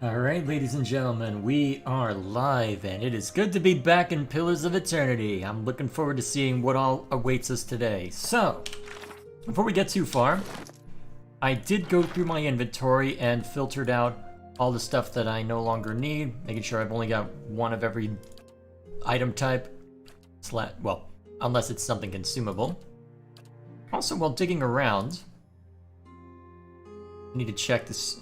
Alright, ladies and gentlemen, we are live, and it is good to be back in Pillars of Eternity. I'm looking forward to seeing what all awaits us today. So, before we get too far, I did go through my inventory and filtered out all the stuff that I no longer need, making sure I've only got one of every item type, well, unless it's something consumable. Also, while digging around, I need to check this.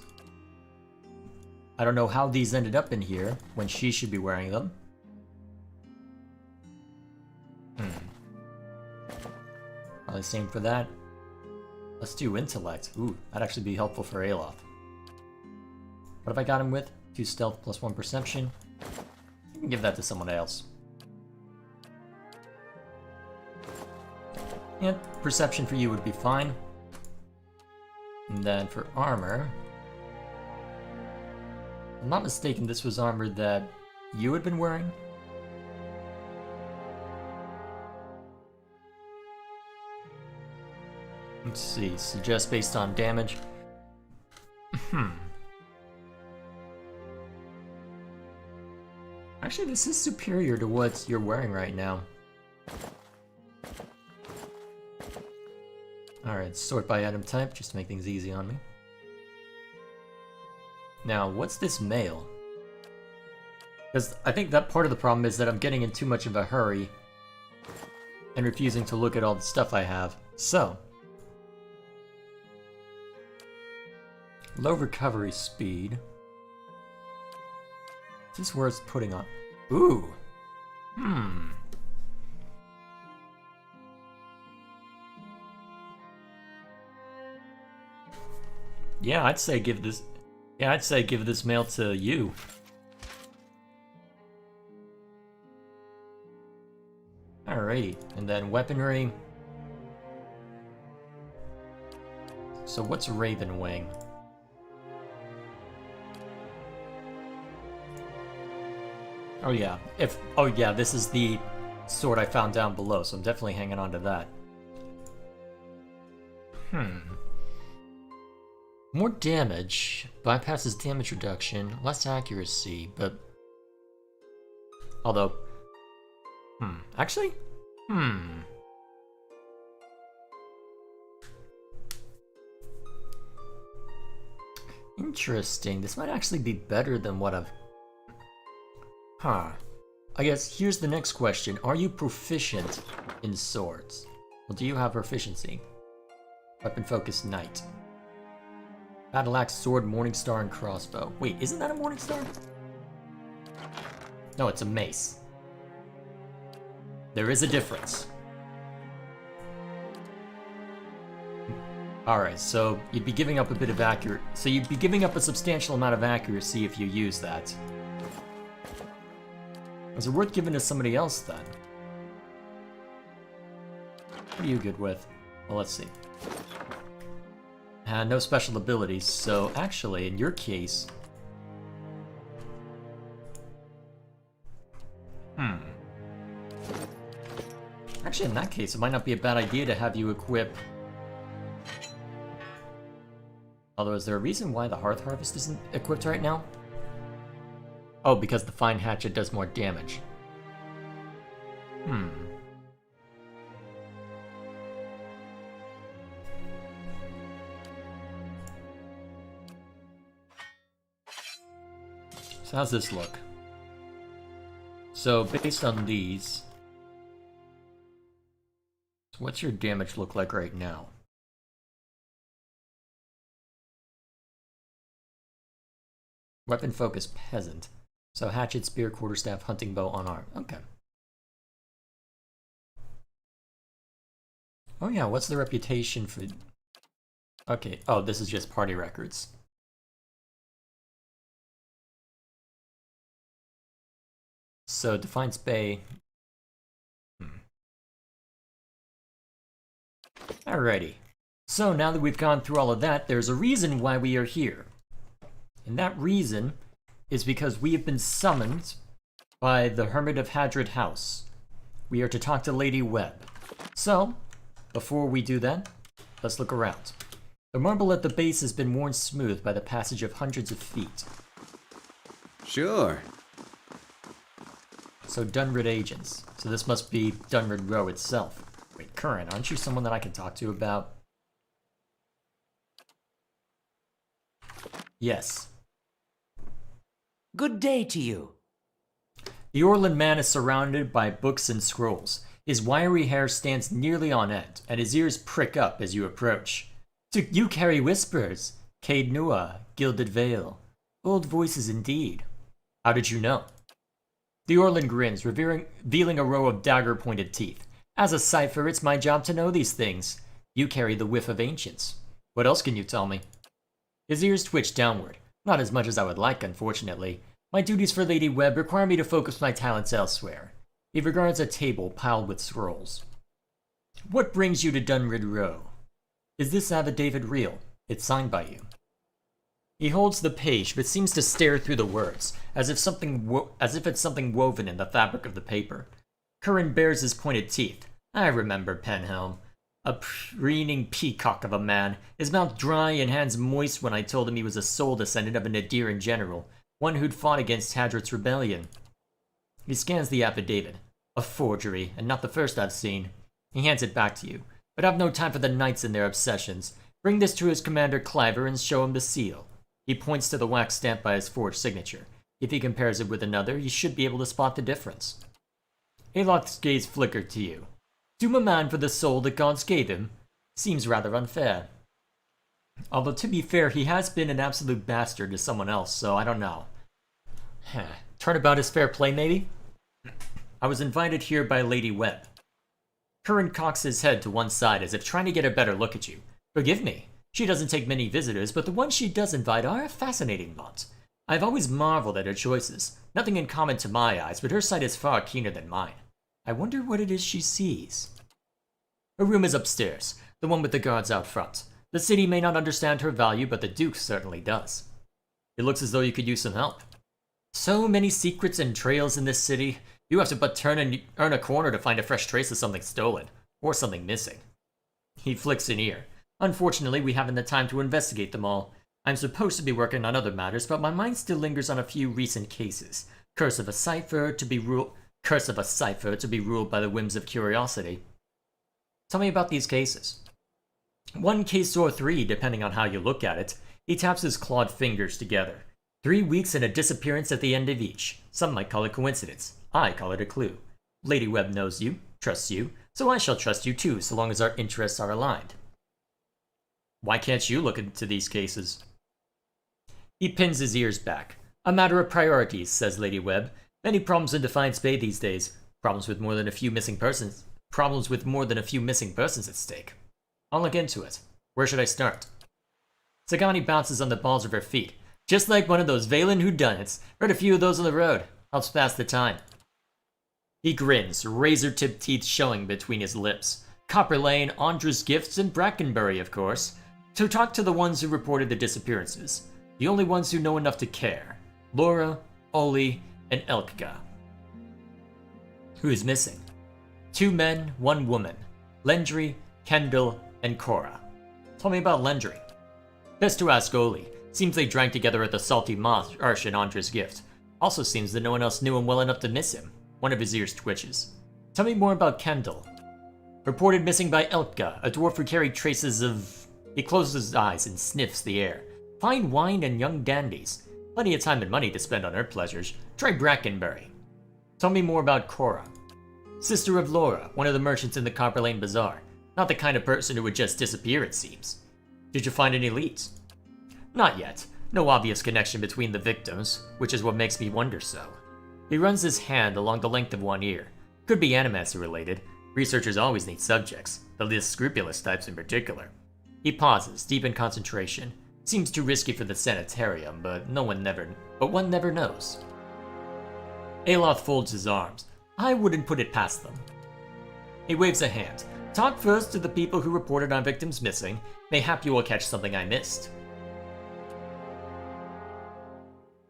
I don't know how these ended up in here when she should be wearing them. Probably same for that. Let's do intellect. Ooh, that'd actually be helpful for Alof. What have I got him with? 2 stealth plus 1 perception. I can give that to someone else. Yeah, perception for you would be fine. And then for armor, if I'm not mistaken, this was armor that you had been wearing? Let's see, suggest based on damage. Actually, this is superior to what you're wearing right now. Alright, sort by item type, just to make things easy on me. Now, what's this mail? Because I think that part of the problem is that I'm getting in too much of a hurry and refusing to look at all the stuff I have. So, low recovery speed. Is this worth putting on? Ooh! Yeah, I'd say give this... Yeah, I'd say give this mail to you. Alright, and then weaponry. So what's Raven Wing? Oh yeah, this is the sword I found down below, so I'm definitely hanging on to that. More damage, bypasses damage reduction, less accuracy, but... Although... Actually? Interesting, this might actually be better than what I've... I guess here's the next question. Are you proficient in swords? Well, do you have proficiency? Weapon focus, knight. Battle axe, sword, morningstar, and crossbow. Wait, isn't that a morningstar? No, it's a mace. There is a difference. Alright, so you'd be giving up a bit of so you'd be giving up a substantial amount of accuracy if you use that. Is it worth giving to somebody else then? What are you good with? Well, let's see. No special abilities, so actually, in your case... Actually, in that case, it might not be a bad idea to have you equip... Although, is there a reason why the Hearth Harvest isn't equipped right now? Oh, because the Fine Hatchet does more damage. So how's this look? So based on these, what's your damage look like right now? Weapon focus, peasant. So hatchet, spear, quarterstaff, hunting bow, unarmed. Okay. Oh yeah, what's the reputation for... Okay, oh, this is just party records. So, Defiance Bay... Alrighty. So, now that we've gone through all of that, there's a reason why we are here. And that reason is because we have been summoned by the Hermit of Hadrid House. We are to talk to Lady Webb. So, before we do that, let's look around. The marble at the base has been worn smooth by the passage of hundreds of feet. Sure. So Dunrid agents. So this must be Dunrid Row itself. Wait, Curran, aren't you someone that I can talk to about? Yes. Good day to you. The Orland man is surrounded by books and scrolls. His wiry hair stands nearly on end, and his ears prick up as you approach. You carry whispers. Cade Nua, Gilded Veil. Old voices indeed. How did you know? The Orland grins, revealing a row of dagger-pointed teeth. As a cipher, it's my job to know these things. You carry the whiff of ancients. What else can you tell me? His ears twitch downward. Not as much as I would like, unfortunately. My duties for Lady Webb require me to focus my talents elsewhere. He regards a table piled with scrolls. What brings you to Dunrid Row? Is this affidavit real? It's signed by you. He holds the page, but seems to stare through the words, as if it's something woven in the fabric of the paper. Curran bares his pointed teeth. I remember Penhelm. A preening peacock of a man, his mouth dry and hands moist when I told him he was a sole descendant of a Nadiran general, one who'd fought against Hadrit's rebellion. He scans the affidavit. A forgery, and not the first I've seen. He hands it back to you, but I've no time for the knights and their obsessions. Bring this to his commander Cliver and show him the seal. He points to the wax stamp by his forged signature. If he compares it with another, he should be able to spot the difference. Aloth's gaze flickered to you. Doom a man for the soul that gods gave him? Seems rather unfair. Although, to be fair, he has been an absolute bastard to someone else, so I don't know. Turnabout is fair play, maybe? I was invited here by Lady Webb. Curran cocks his head to one side as if trying to get a better look at you. Forgive me. She doesn't take many visitors, but the ones she does invite are a fascinating lot. I've always marveled at her choices. Nothing in common to my eyes, but her sight is far keener than mine. I wonder what it is she sees. Her room is upstairs, the one with the guards out front. The city may not understand her value, but the Duke certainly does. It looks as though you could use some help. So many secrets and trails in this city. You have to but turn and earn a corner to find a fresh trace of something stolen, or something missing. He flicks an ear. Unfortunately, we haven't the time to investigate them all. I'm supposed to be working on other matters, but my mind still lingers on a few recent cases. Curse of a cipher to be ruled by the whims of curiosity. Tell me about these cases. One case or three, depending on how you look at it. He taps his clawed fingers together. 3 weeks and a disappearance at the end of each. Some might call it coincidence. I call it a clue. Lady Webb knows you, trusts you, so I shall trust you too, so long as our interests are aligned. Why can't you look into these cases? He pins his ears back. A matter of priorities, says Lady Webb. Many problems in Defiance Bay these days. Problems with more than a few missing persons at stake. I'll look into it. Where should I start? Sagani bounces on the balls of her feet. Just like one of those Valen whodunits. Read a few of those on the road. Helps pass the time. He grins, razor-tipped teeth showing between his lips. Copper Lane, Andra's Gifts, and Brackenbury, of course. To talk to the ones who reported the disappearances. The only ones who know enough to care. Laura, Oli, and Elkga. Who is missing? 2 men, 1 woman. Lendry, Kendall, and Cora. Tell me about Lendry. Best to ask Oli. Seems they drank together at the Salty Marsh in Andra's Gift. Also seems that no one else knew him well enough to miss him. One of his ears twitches. Tell me more about Kendall. Reported missing by Elkga, a dwarf who carried traces of... He closes his eyes and sniffs the air. Fine wine and young dandies. Plenty of time and money to spend on her pleasures. Try Brackenbury. Tell me more about Cora. Sister of Laura, one of the merchants in the Copper Lane Bazaar. Not the kind of person who would just disappear, it seems. Did you find any leads? Not yet. No obvious connection between the victims, which is what makes me wonder so. He runs his hand along the length of one ear. Could be animacy related. Researchers always need subjects, the least scrupulous types in particular. He pauses, deep in concentration. Seems too risky for the sanitarium, but one never knows. Aloth folds his arms. I wouldn't put it past them. He waves a hand. Talk first to the people who reported our victims missing. Mayhap you will catch something I missed.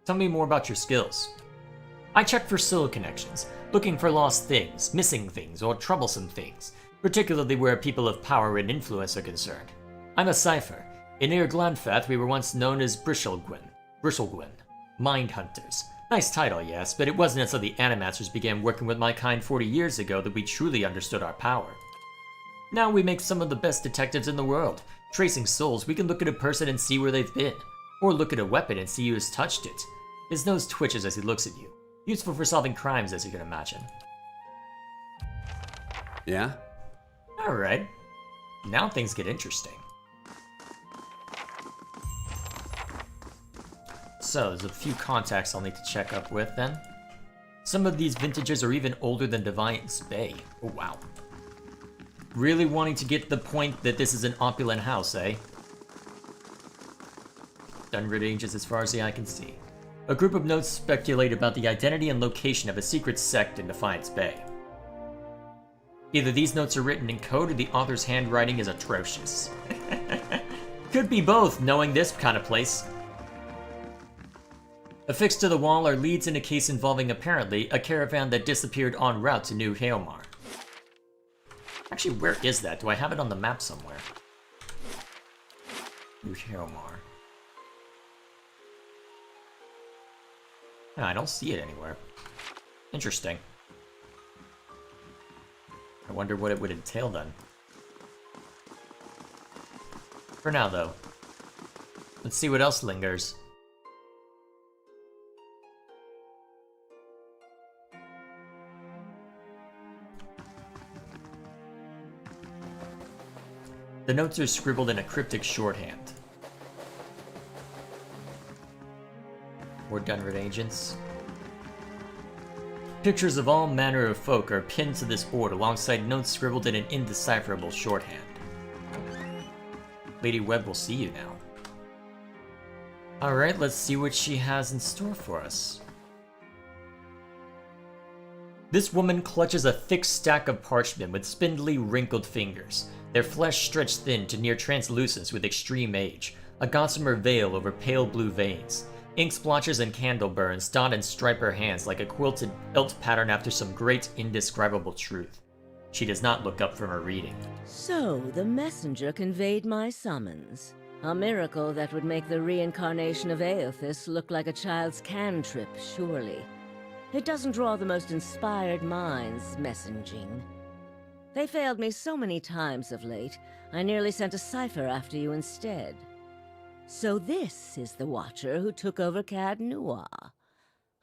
Tell me more about your skills. I check for soul connections, looking for lost things, missing things, or troublesome things, particularly where people of power and influence are concerned. I'm a cipher. In Near Glanfath, we were once known as Brishelgwyn, mind hunters. Nice title, yes, but it wasn't until the Animasters began working with my kind 40 years ago that we truly understood our power. Now we make some of the best detectives in the world. Tracing souls, we can look at a person and see where they've been, or look at a weapon and see who has touched it. His nose twitches as he looks at you. Useful for solving crimes, as you can imagine. Yeah? Alright. Now things get interesting. So, there's a few contacts I'll need to check up with then. Some of these vintages are even older than Deviant's Bay. Oh, wow. Really wanting to get the point that this is an opulent house, eh? Dunrid ages as far as the eye can see. A group of notes speculate about the identity and location of a secret sect in Defiance Bay. Either these notes are written in code or the author's handwriting is atrocious. Could be both, knowing this kind of place. Affixed to the wall are leads in a case involving, apparently, a caravan that disappeared en route to New Haomar. Actually, where is that? Do I have it on the map somewhere? New Haomar. No, I don't see it anywhere. Interesting. I wonder what it would entail then. For now, though, let's see what else lingers. The notes are scribbled in a cryptic shorthand. More Dunrid agents. Pictures of all manner of folk are pinned to this board alongside notes scribbled in an indecipherable shorthand. Lady Webb will see you now. Alright, let's see what she has in store for us. This woman clutches a thick stack of parchment with spindly, wrinkled fingers, their flesh stretched thin to near translucence with extreme age, a gossamer veil over pale blue veins. Ink splotches and candle burns dot and stripe her hands like a quilted belt pattern after some great indescribable truth. She does not look up from her reading. So, the messenger conveyed my summons. A miracle that would make the reincarnation of Aothis look like a child's cantrip, surely. It doesn't draw the most inspired minds, messaging. They failed me so many times of late, I nearly sent a cipher after you instead. So this is the Watcher who took over Cad Noir.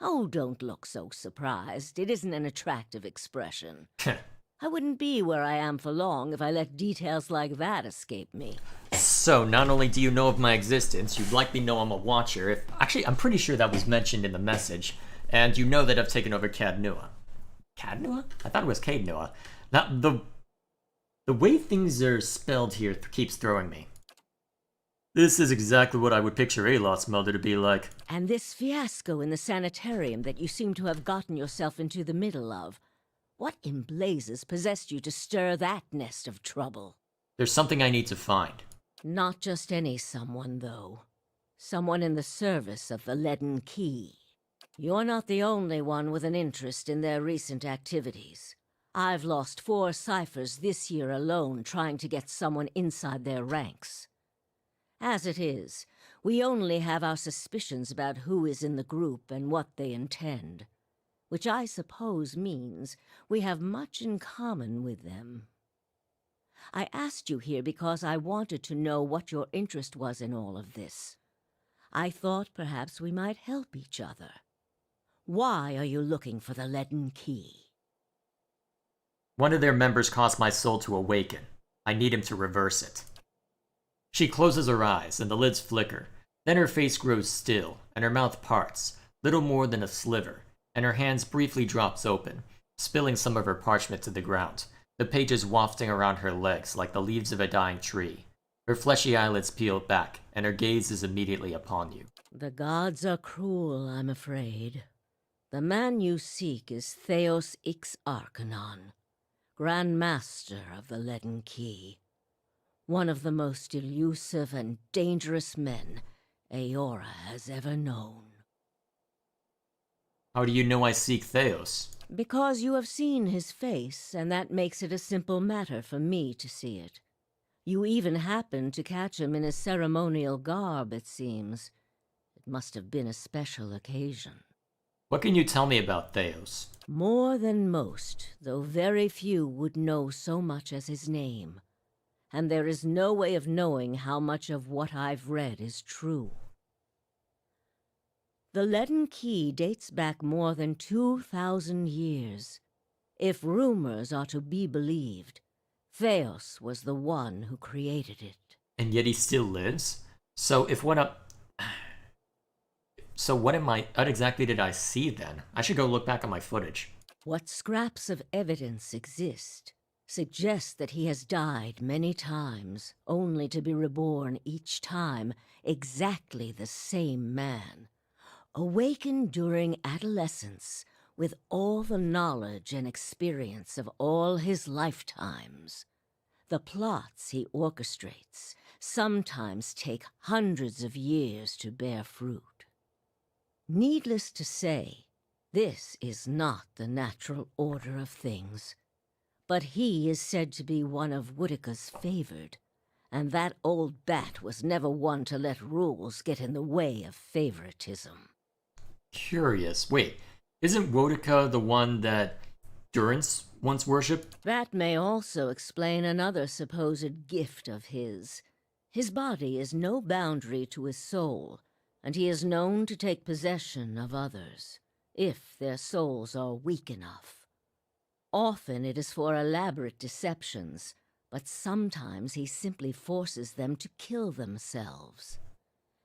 Oh, don't look so surprised. It isn't an attractive expression. I wouldn't be where I am for long if I let details like that escape me. So, not only do you know of my existence, you likely know I'm a Watcher. Actually, I'm pretty sure that was mentioned in the message. And you know that I've taken over Cad Noir. Cad Noir? I thought it was Cade Noir. Now, the way things are spelled here keeps throwing me. This is exactly what I would picture Alot's mother to be like. And this fiasco in the sanitarium that you seem to have gotten yourself into the middle of. What in blazes possessed you to stir that nest of trouble? There's something I need to find. Not just any someone, though. Someone in the service of the Leaden Key. You're not the only one with an interest in their recent activities. I've lost 4 ciphers this year alone trying to get someone inside their ranks. As it is, we only have our suspicions about who is in the group and what they intend, which I suppose means we have much in common with them. I asked you here because I wanted to know what your interest was in all of this. I thought perhaps we might help each other. Why are you looking for the Leaden Key? One of their members caused my soul to awaken. I need him to reverse it. She closes her eyes, and the lids flicker. Then her face grows still, and her mouth parts, little more than a sliver, and her hands briefly drops open, spilling some of her parchment to the ground, the pages wafting around her legs like the leaves of a dying tree. Her fleshy eyelids peel back, and her gaze is immediately upon you. The gods are cruel, I'm afraid. The man you seek is Theos Ix Arcanon, Grand Master of the Leaden Key. One of the most elusive and dangerous men Aora has ever known. How do you know I seek Theos? Because you have seen his face, and that makes it a simple matter for me to see it. You even happened to catch him in his ceremonial garb, it seems. It must have been a special occasion. What can you tell me about Theos? More than most, though very few would know so much as his name. And there is no way of knowing how much of what I've read is true. The leaden key dates back more than 2,000 years. If rumors are to be believed, Theos was the one who created it. And yet he still lives? So what exactly did I see then? I should go look back on my footage. What scraps of evidence exist suggest that he has died many times, only to be reborn each time exactly the same man. Awakened during adolescence with all the knowledge and experience of all his lifetimes. The plots he orchestrates sometimes take hundreds of years to bear fruit. Needless to say, this is not the natural order of things. But he is said to be one of Woodica's favored, and that old bat was never one to let rules get in the way of favoritism. Curious. Wait, isn't Wodica the one that Durance once worshipped? That may also explain another supposed gift of his. His body is no boundary to his soul, and he is known to take possession of others, if their souls are weak enough. Often it is for elaborate deceptions, but sometimes he simply forces them to kill themselves.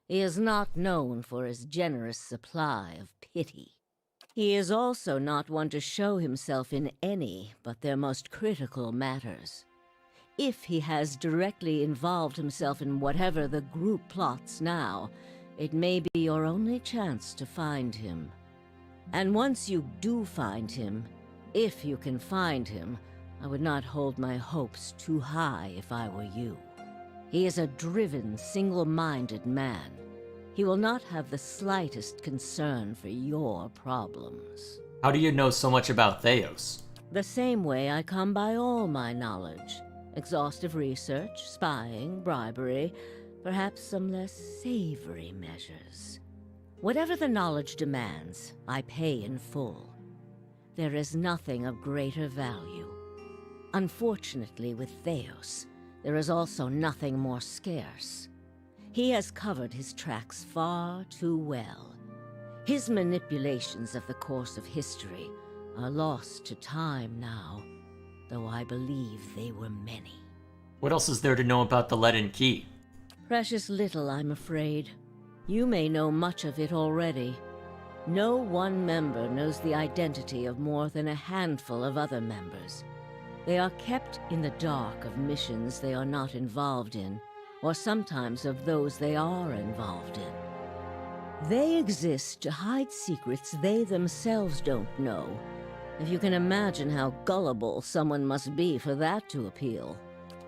He is not known for his generous supply of pity. He is also not one to show himself in any but their most critical matters. If he has directly involved himself in whatever the group plots now, it may be your only chance to find him. And once you do find him, if you can find him, I would not hold my hopes too high if I were you. He is a driven, single-minded man. He will not have the slightest concern for your problems. How do you know so much about Theos? The same way I come by all my knowledge. Exhaustive research, spying, bribery, perhaps some less savory measures. Whatever the knowledge demands, I pay in full. There is nothing of greater value. Unfortunately, with Theos, there is also nothing more scarce. He has covered his tracks far too well. His manipulations of the course of history are lost to time now, though I believe they were many. What else is there to know about the leaden key? Precious little, I'm afraid. You may know much of it already. No one member knows the identity of more than a handful of other members. They are kept in the dark of missions they are not involved in, or sometimes of those they are involved in. They exist to hide secrets they themselves don't know. If you can imagine how gullible someone must be for that to appeal.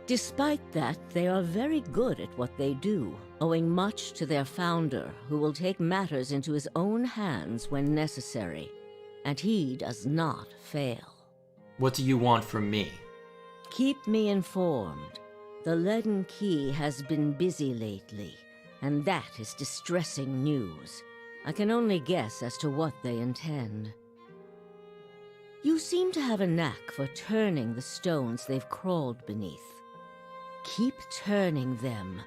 Despite that, they are very good at what they do, owing much to their founder, who will take matters into his own hands when necessary. And he does not fail. What do you want from me? Keep me informed. The leaden key has been busy lately, and that is distressing news. I can only guess as to what they intend. You seem to have a knack for turning the stones they've crawled beneath. Keep turning them.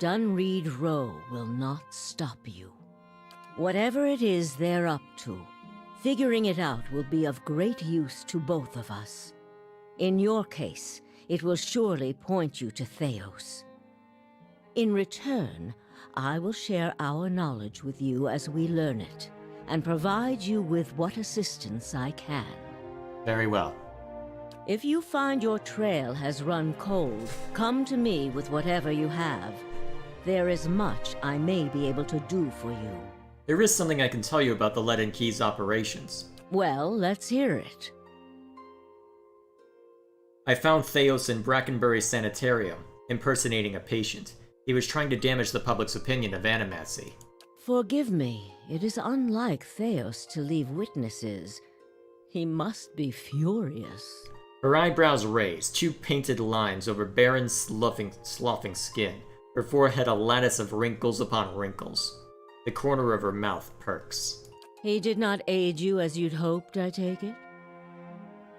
Dunreed Row will not stop you. Whatever it is they're up to, figuring it out will be of great use to both of us. In your case, it will surely point you to Theos. In return, I will share our knowledge with you as we learn it, and provide you with what assistance I can. Very well. If you find your trail has run cold, come to me with whatever you have. There is much I may be able to do for you. There is something I can tell you about the leaden key's operations. Well, let's hear it. I found Theos in Brackenbury Sanitarium, impersonating a patient. He was trying to damage the public's opinion of animacy. Forgive me, it is unlike Theos to leave witnesses. He must be furious. Her eyebrows raised, two painted lines over barren, sloughing skin. Her forehead a lattice of wrinkles upon wrinkles. The corner of her mouth perks. He did not aid you as you'd hoped, I take it?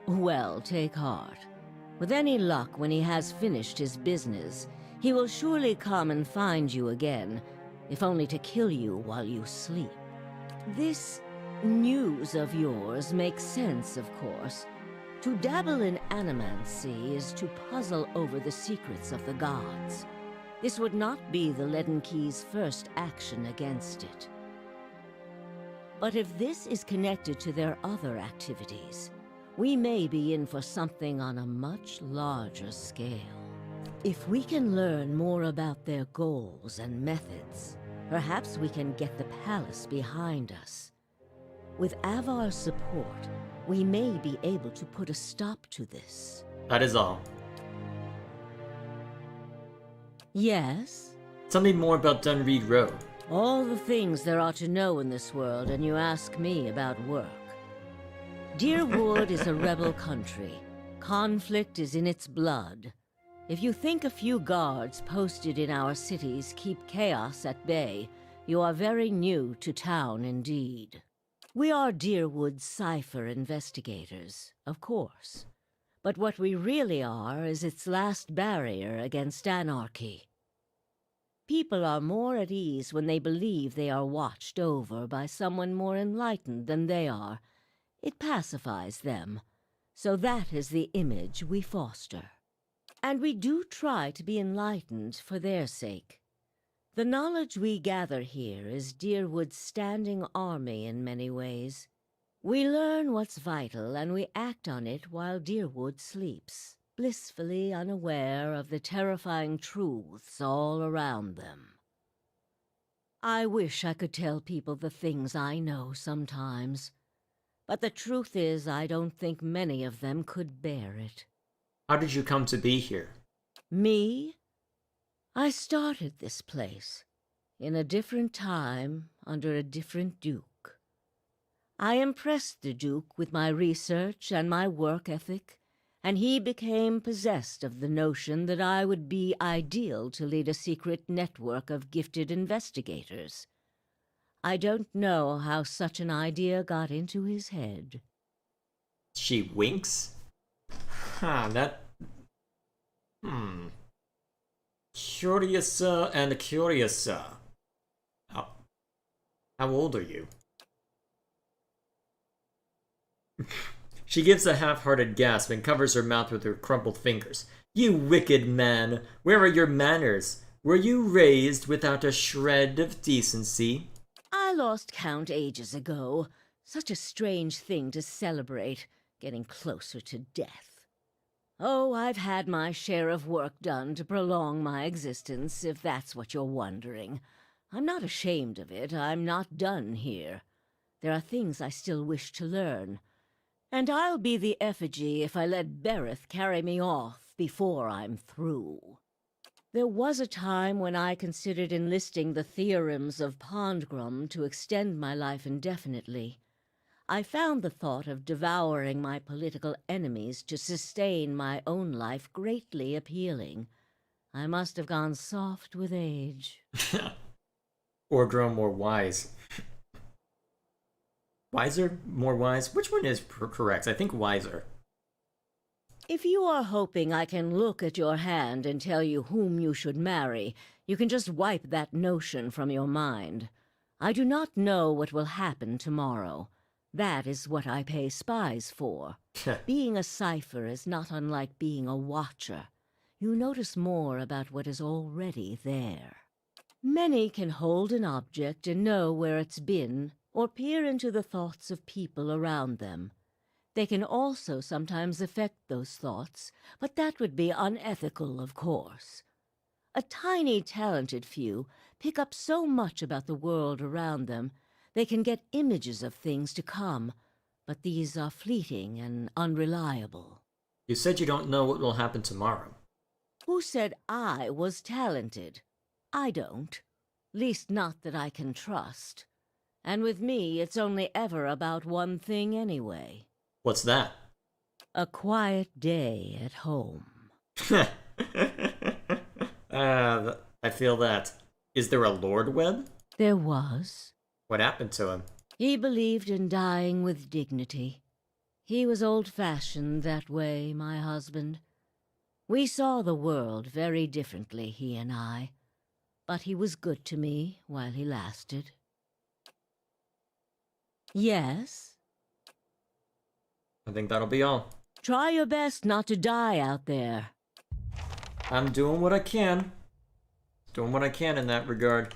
Well, take heart. With any luck, when he has finished his business, he will surely come and find you again, if only to kill you while you sleep. This news of yours makes sense, of course. To dabble in animancy is to puzzle over the secrets of the gods. This would not be the Leaden Key's first action against it. But if this is connected to their other activities, we may be in for something on a much larger scale. If we can learn more about their goals and methods, perhaps we can get the palace behind us. With Avar's support, we may be able to put a stop to this. That is all. Yes? Tell me more about Dunreed Road. All the things there are to know in this world, and you ask me about work. Deerwood is a rebel country. Conflict is in its blood. If you think a few guards posted in our cities keep chaos at bay, you are very new to town indeed. We are Deerwood's cipher investigators, of course. But what we really are is its last barrier against anarchy. People are more at ease when they believe they are watched over by someone more enlightened than they are. It pacifies them. So that is the image we foster. And we do try to be enlightened for their sake. The knowledge we gather here is Deerwood's standing army in many ways. We learn what's vital and we act on it while Deerwood sleeps, blissfully unaware of the terrifying truths all around them. I wish I could tell people the things I know sometimes, but the truth is I don't think many of them could bear it. How did you come to be here? Me? I started this place, in a different time, under a different duke. I impressed the duke with my research and my work ethic, and he became possessed of the notion that I would be ideal to lead a secret network of gifted investigators. I don't know how such an idea got into his head. She winks? That... Curiouser and curiouser. How old are you? She gives a half-hearted gasp and covers her mouth with her crumpled fingers. You wicked man! Where are your manners? Were you raised without a shred of decency? I lost count ages ago. Such a strange thing to celebrate, getting closer to death. Oh, I've had my share of work done to prolong my existence, if that's what you're wondering. I'm not ashamed of it. I'm not done here. There are things I still wish to learn. And I'll be the effigy if I let Bereth carry me off before I'm through. There was a time when I considered enlisting the theorems of Pondgrum to extend my life indefinitely. I found the thought of devouring my political enemies to sustain my own life greatly appealing. I must have gone soft with age. Or grown more wise. Wiser? More wise? Which one is correct? I think wiser. If you are hoping I can look at your hand and tell you whom you should marry, you can just wipe that notion from your mind. I do not know what will happen tomorrow. That is what I pay spies for. Being a cipher is not unlike being a watcher. You notice more about what is already there. Many can hold an object and know where it's been, or peer into the thoughts of people around them. They can also sometimes affect those thoughts, but that would be unethical, of course. A tiny, talented few pick up so much about the world around them, they can get images of things to come, but these are fleeting and unreliable. You said you don't know what will happen tomorrow. Who said I was talented? I don't. Least not that I can trust. And with me, it's only ever about one thing anyway. What's that? A quiet day at home. I feel that. Is there a Lord Webb? There was. What happened to him? He believed in dying with dignity. He was old-fashioned that way, my husband. We saw the world very differently, he and I. But he was good to me while he lasted. Yes? I think that'll be all. Try your best not to die out there. I'm doing what I can. Doing what I can in that regard.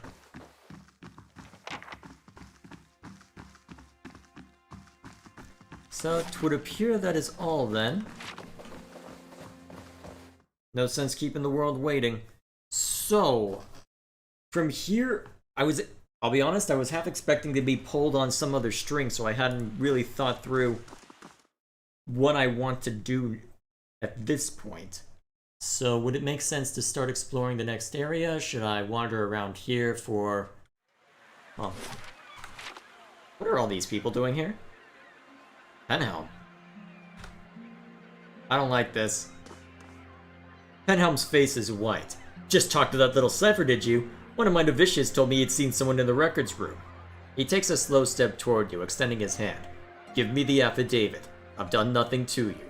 So it would appear that is all then. No sense keeping the world waiting. So, from here, I'll be honest, I was half expecting to be pulled on some other string, so I hadn't really thought through what I want to do at this point. So would it make sense to start exploring the next area? Should I wander around here for... Oh. What are all these people doing here? Penhelm. I don't like this. Penhelm's face is white. Just talked to that little cipher, did you? One of my novitiates told me he'd seen someone in the records room. He takes a slow step toward you, extending his hand. Give me the affidavit. I've done nothing to you.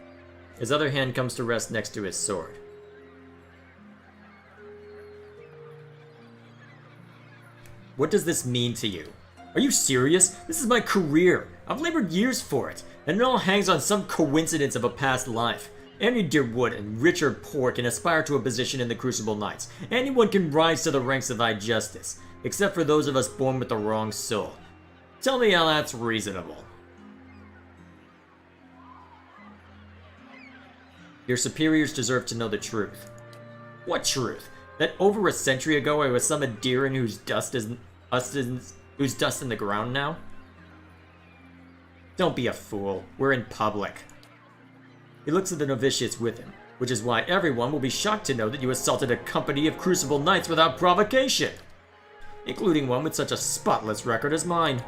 His other hand comes to rest next to his sword. What does this mean to you? Are you serious? This is my career. I've labored years for it, and it all hangs on some coincidence of a past life. Any Deerwood and Richard Poor can aspire to a position in the Crucible Knights. Anyone can rise to the ranks of thy justice, except for those of us born with the wrong soul. Tell me how that's reasonable. Your superiors deserve to know the truth. What truth? That over a century ago I was some Adiran whose dust in the ground now? Don't be a fool. We're in public. He looks at the novitiates with him, which is why everyone will be shocked to know that you assaulted a company of Crucible Knights without provocation, including one with such a spotless record as mine.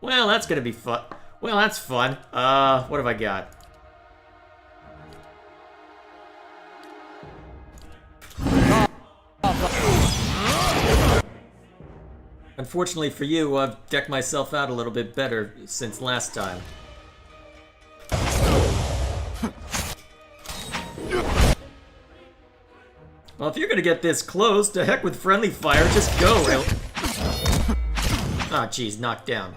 Well, that's gonna be fun. Well, that's fun. What have I got? Unfortunately for you, I've decked myself out a little bit better since last time. Well, if you're gonna get this close, to heck with friendly fire, just go. Ah, geez, knocked down.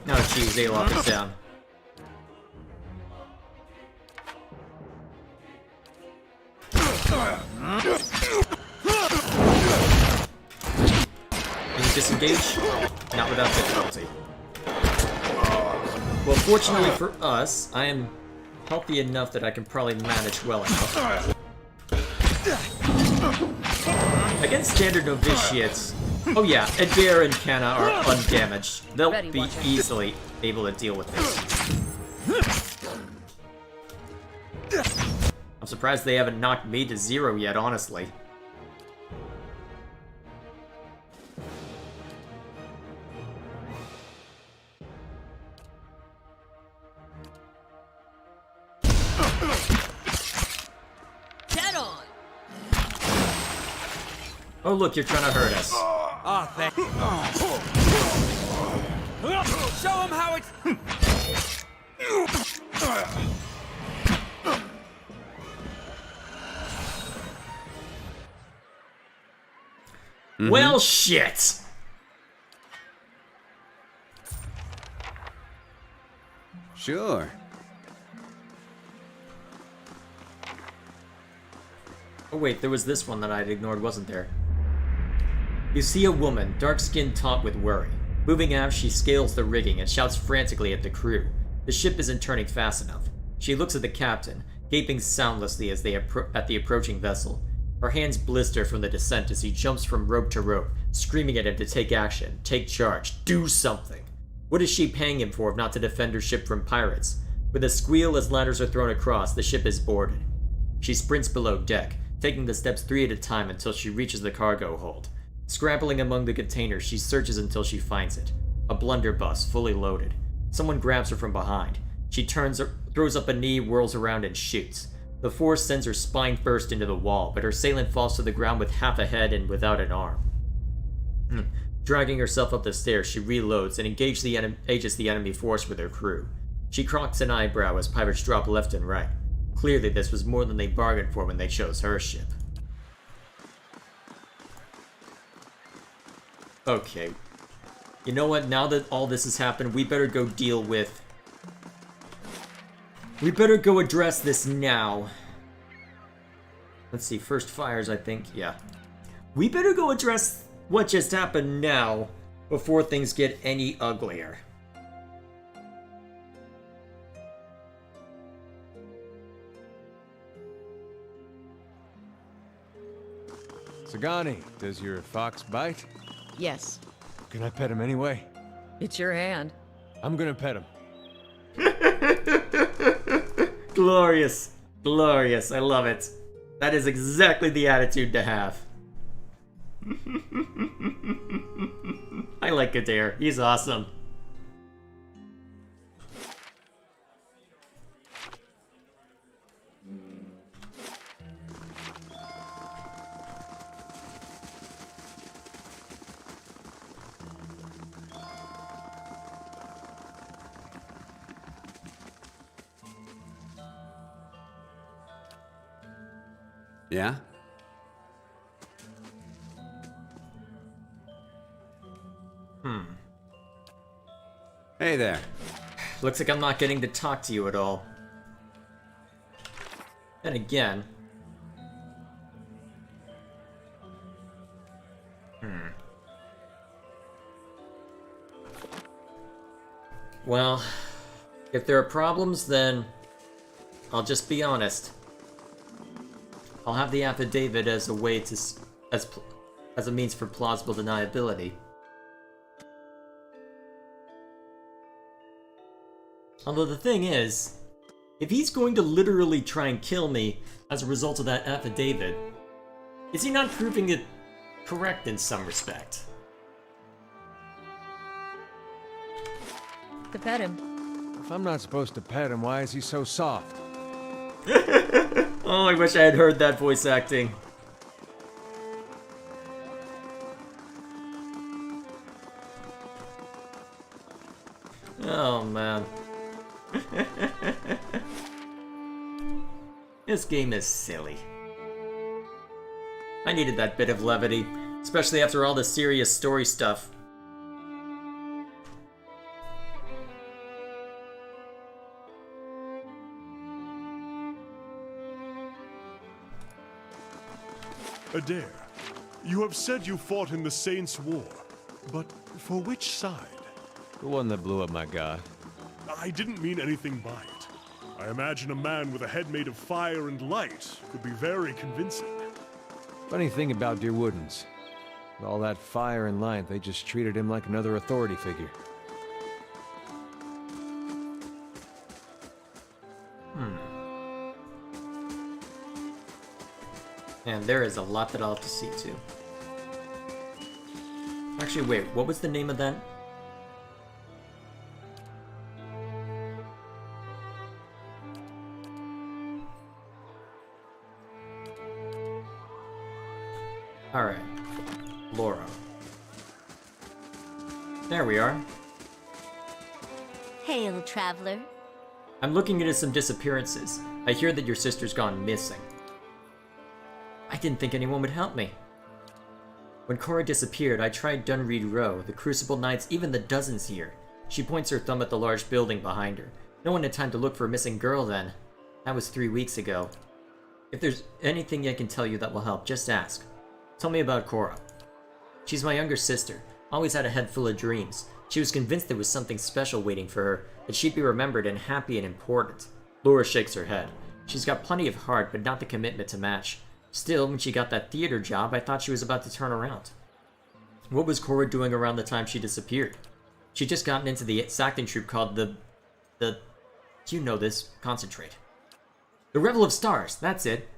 Oh, geez, they locked it down. Can you disengage? Not without difficulty. Well, fortunately for us, I am healthy enough that I can probably manage well enough. Against standard novitiates, oh yeah, Adair and Canna are undamaged. They'll be easily able to deal with this. I'm surprised they haven't knocked me to 0 yet, honestly. Oh look, you're trying to hurt us. Oh, thank you. Show him how it's... Well, shit! Sure. Oh wait, there was this one that I'd ignored, wasn't there? You see a woman, dark-skinned, taut with worry. Moving aft, she scales the rigging and shouts frantically at the crew. The ship isn't turning fast enough. She looks at the captain, gaping soundlessly as at the approaching vessel. Her hands blister from the descent as he jumps from rope to rope, screaming at him to take action, take charge, do something. What is she paying him for if not to defend her ship from pirates? With a squeal as ladders are thrown across, the ship is boarded. She sprints below deck, taking the steps 3 at a time until she reaches the cargo hold. Scrambling among the containers, she searches until she finds it. A blunderbuss, fully loaded. Someone grabs her from behind. She turns, throws up a knee, whirls around, and shoots. The force sends her spine first into the wall, but her assailant falls to the ground with half a head and without an arm. Dragging herself up the stairs, she reloads and engages the enemy force with her crew. She cocks an eyebrow as pirates drop left and right. Clearly, this was more than they bargained for when they chose her ship. Okay. You know what? Now that all this has happened, we better go deal with... We better go address this now. Let's see, first fires, I think. Yeah. We better go address what just happened now before things get any uglier. Sagani, does your fox bite? Yes. Can I pet him anyway? It's your hand. I'm gonna pet him. Glorious. Glorious. I love it. That is exactly the attitude to have. I like Adair. He's awesome. Yeah? Hey there. Looks like I'm not getting to talk to you at all. And again... Well, if there are problems, then I'll just be honest. I'll have the affidavit as a way to as a means for plausible deniability. Although the thing is, if he's going to literally try and kill me as a result of that affidavit, is he not proving it correct in some respect? To pet him. If I'm not supposed to pet him, why is he so soft? Oh, I wish I had heard that voice acting. Oh, man. This game is silly. I needed that bit of levity, especially after all the serious story stuff. Adair, you have said you fought in the Saints' War, but for which side? The one that blew up my god. I didn't mean anything by it. I imagine a man with a head made of fire and light could be very convincing. Funny thing about Dear Woodens. With all that fire and light, they just treated him like another authority figure. And there is a lot that I'll have to see to. Actually, wait, what was the name of that? Alright. Laura. There we are. Hail, traveler. I'm looking into some disappearances. I hear that your sister's gone missing. I didn't think anyone would help me. When Cora disappeared, I tried Dunreed Row, the Crucible Knights, even the dozens here. She points her thumb at the large building behind her. No one had time to look for a missing girl then. That was 3 weeks ago. If there's anything I can tell you that will help, just ask. Tell me about Cora. She's my younger sister. Always had a head full of dreams. She was convinced there was something special waiting for her, that she'd be remembered and happy and important. Laura shakes her head. She's got plenty of heart, but not the commitment to match. Still, when she got that theater job, I thought she was about to turn around. What was Cora doing around the time she disappeared? She'd just gotten into the acting troupe called you know this, concentrate. The Revel of Stars, that's it.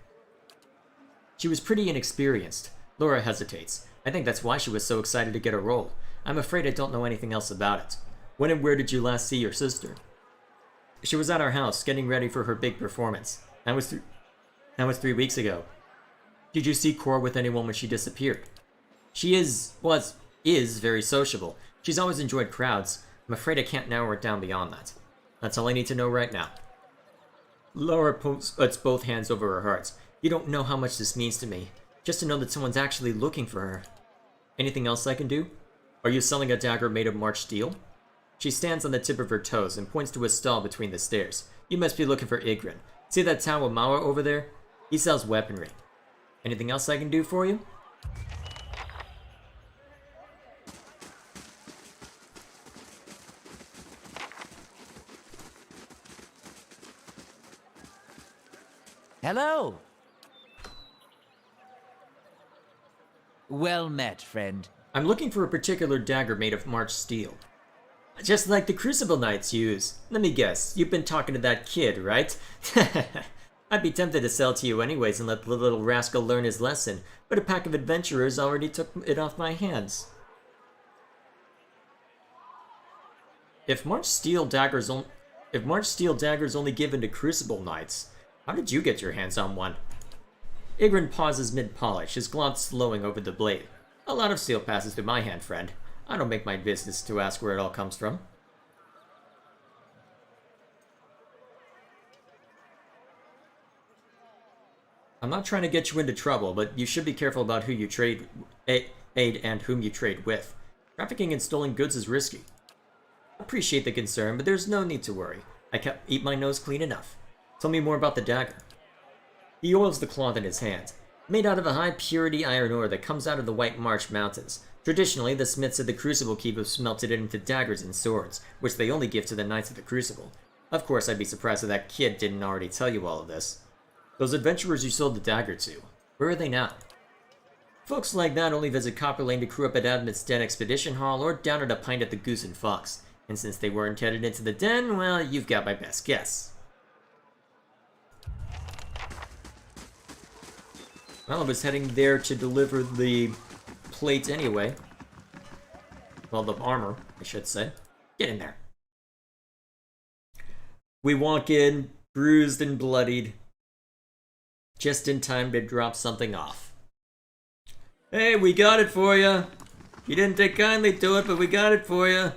She was pretty inexperienced. Laura hesitates. I think that's why she was so excited to get a role. I'm afraid I don't know anything else about it. When and where did you last see your sister? She was at our house, getting ready for her big performance. That was 3 weeks ago. Did you see Cora with anyone when she disappeared? She is very sociable. She's always enjoyed crowds. I'm afraid I can't narrow it down beyond that. That's all I need to know right now. Laura puts both hands over her heart. You don't know how much this means to me. Just to know that someone's actually looking for her. Anything else I can do? Are you selling a dagger made of March steel? She stands on the tip of her toes and points to a stall between the stairs. You must be looking for Igrin. See that Tawamawa over there? He sells weaponry. Anything else I can do for you? Hello. Well met, friend. I'm looking for a particular dagger made of March steel. Just like the Crucible Knights use. Let me guess, you've been talking to that kid, right? I'd be tempted to sell to you anyways and let the little rascal learn his lesson, but a pack of adventurers already took it off my hands. If March steel daggers only given to Crucible Knights, how did you get your hands on one? Igrin pauses mid-polish, his glance slowing over the blade. A lot of steel passes through my hand, friend. I don't make my business to ask where it all comes from. I'm not trying to get you into trouble, but you should be careful about who you trade aid and whom you trade with. Trafficking and stolen goods is risky. I appreciate the concern, but there's no need to worry. I keep my nose clean enough. Tell me more about the dagger. He oils the cloth in his hand. Made out of a high-purity iron ore that comes out of the White Marsh Mountains. Traditionally, the smiths at the Crucible Keep have smelted it into daggers and swords, which they only give to the Knights of the Crucible. Of course, I'd be surprised if that kid didn't already tell you all of this. Those adventurers you sold the dagger to, where are they now? Folks like that only visit Copper Lane to crew up at Admit's Den Expedition Hall or down at a pint at the Goose and Fox. And since they weren't headed into the den, well, you've got my best guess. Well, I was heading there to deliver the plate anyway. Well, the armor, I should say. Get in there. We walk in, bruised and bloodied, just in time to drop something off. Hey, we got it for you. You didn't take kindly to it, but we got it for you.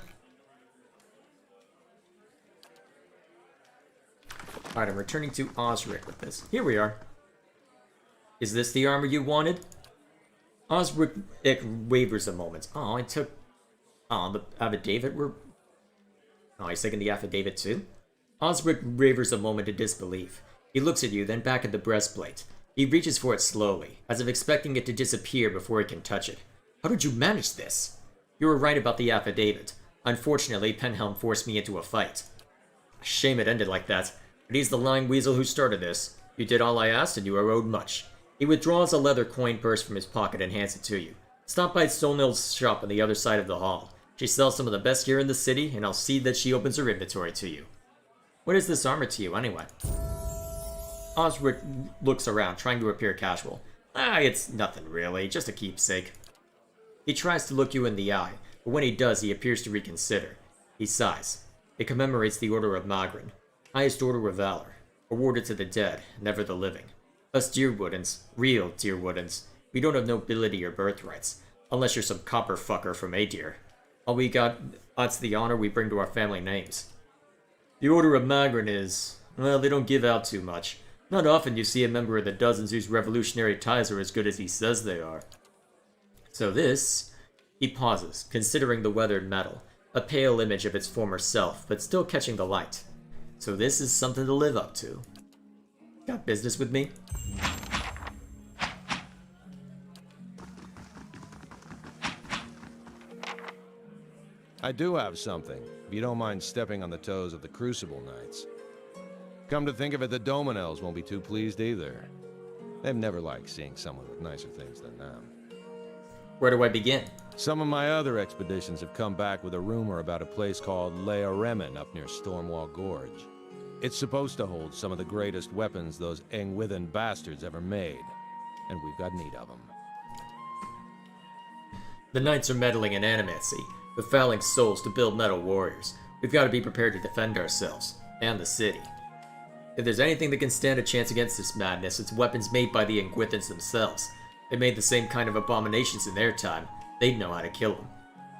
Alright, I'm returning to Osric with this. Here we are. Is this the armor you wanted? Osric wavers a moment. Oh, I took... Oh, the affidavit were... Oh, he's taking the affidavit too? Osric wavers a moment in disbelief. He looks at you, then back at the breastplate. He reaches for it slowly, as if expecting it to disappear before he can touch it. How did you manage this? You were right about the affidavit. Unfortunately, Penhelm forced me into a fight. Shame it ended like that. But he's the lying weasel who started this. You did all I asked, and you are owed much. He withdraws a leather coin purse from his pocket and hands it to you. Stop by Stonill's shop on the other side of the hall. She sells some of the best gear in the city, and I'll see that she opens her inventory to you. What is this armor to you, anyway? Osric looks around, trying to appear casual. It's nothing really, just a keepsake. He tries to look you in the eye, but when he does, he appears to reconsider. He sighs. It commemorates the Order of Magrin, highest order of valor, awarded to the dead, never the living. Us Deerwoodens, real Deerwoodens, we don't have nobility or birthrights, unless you're some copper fucker from Adir. All we got, that's the honor we bring to our family names. The Order of Magrin is, well, they don't give out too much. Not often you see a member of the dozens whose revolutionary ties are as good as he says they are. So this... He pauses, considering the weathered metal, a pale image of its former self, but still catching the light. So this is something to live up to. Got business with me? I do have something, if you don't mind stepping on the toes of the Crucible Knights. Come to think of it, the Dominels won't be too pleased either. They've never liked seeing someone with nicer things than them. Where do I begin? Some of my other expeditions have come back with a rumor about a place called Lea Remen up near Stormwall Gorge. It's supposed to hold some of the greatest weapons those Engwithan bastards ever made, and we've got need of them. The Knights are meddling in Animacy, befouling souls to build metal warriors. We've got to be prepared to defend ourselves, and the city. If there's anything that can stand a chance against this madness, it's weapons made by the Inquithans themselves. They made the same kind of abominations in their time. They'd know how to kill them.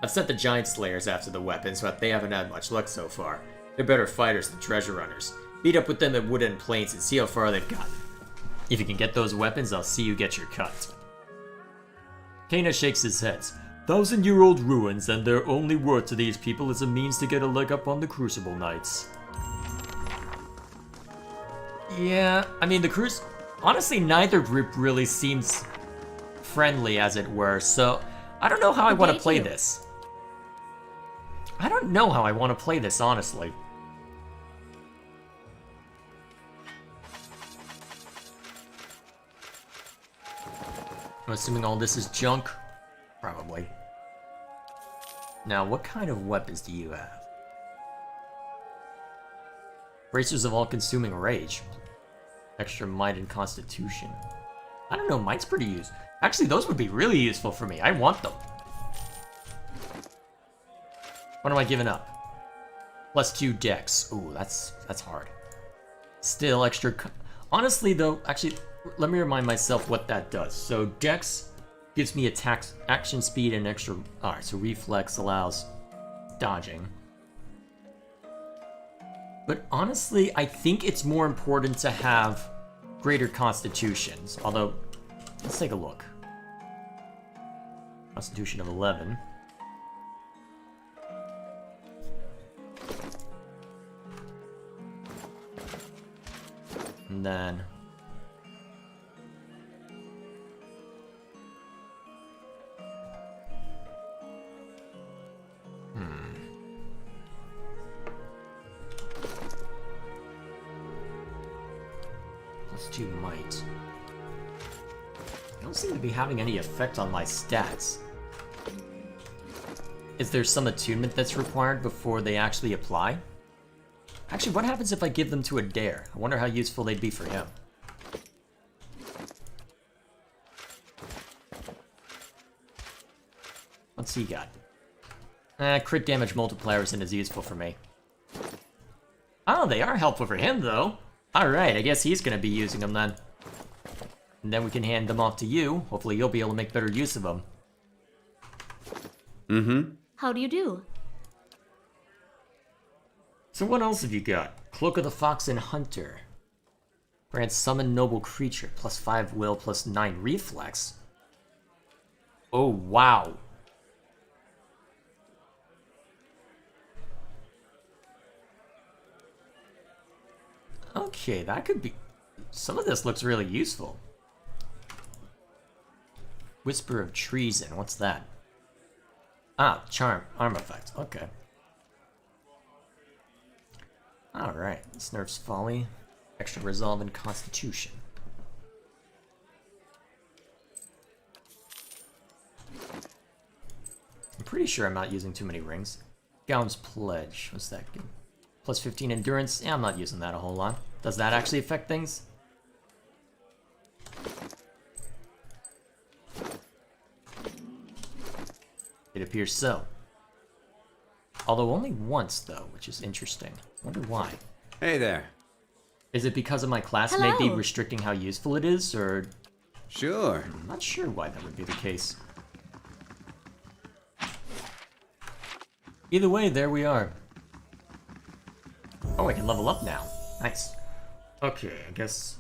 I've sent the Giant Slayers after the weapons, but they haven't had much luck so far. They're better fighters than treasure runners. Meet up with them at Woodend Plains and see how far they've gotten. If you can get those weapons, I'll see you get your cut. Kana shakes his head. 1,000-year-old ruins, and their only worth to these people is a means to get a leg up on the Crucible Knights. Yeah, I mean, honestly, neither group really seems friendly, as it were, so I don't know how I want to play this. I don't know how I want to play this, honestly. I'm assuming all this is junk. Probably. Now, what kind of weapons do you have? Bracers of all-consuming rage. Extra might and constitution. I don't know, might's pretty useful. Actually, those would be really useful for me. I want them. What am I giving up? +2 dex. Ooh, that's hard. Still extra... Honestly, though, actually, let me remind myself what that does. So, dex gives me attack, action speed, and extra... Alright, so reflex allows dodging. But honestly, I think it's more important to have greater constitutions. Although, let's take a look. Constitution of 11. And then... +2 might. I don't seem to be having any effect on my stats. Is there some attunement that's required before they actually apply? Actually, what happens if I give them to a dare? I wonder how useful they'd be for him. What's he got? Crit damage multiplier isn't as useful for me. Oh, they are helpful for him, though. Alright, I guess he's gonna be using them then. And then we can hand them off to you. Hopefully you'll be able to make better use of them. Mm-hmm. How do you do? So what else have you got? Cloak of the Fox and Hunter. Grants summon noble creature. +5 will, +9 reflex. Oh, wow. Okay, that could be... Some of this looks really useful. Whisper of Treason, what's that? Ah, charm, arm effect, okay. Alright, this nerfs Folly. Extra Resolve and Constitution. I'm pretty sure I'm not using too many rings. Gown's Pledge, what's that give? +15 endurance. Yeah, I'm not using that a whole lot. Does that actually affect things? It appears so. Although only once, though, which is interesting. Wonder why. Hey there. Is it because of my class Hello. maybe restricting how useful it is, or... Sure. I'm not sure why that would be the case. Either way, there we are. Oh, I can level up now. Nice. Okay, I guess...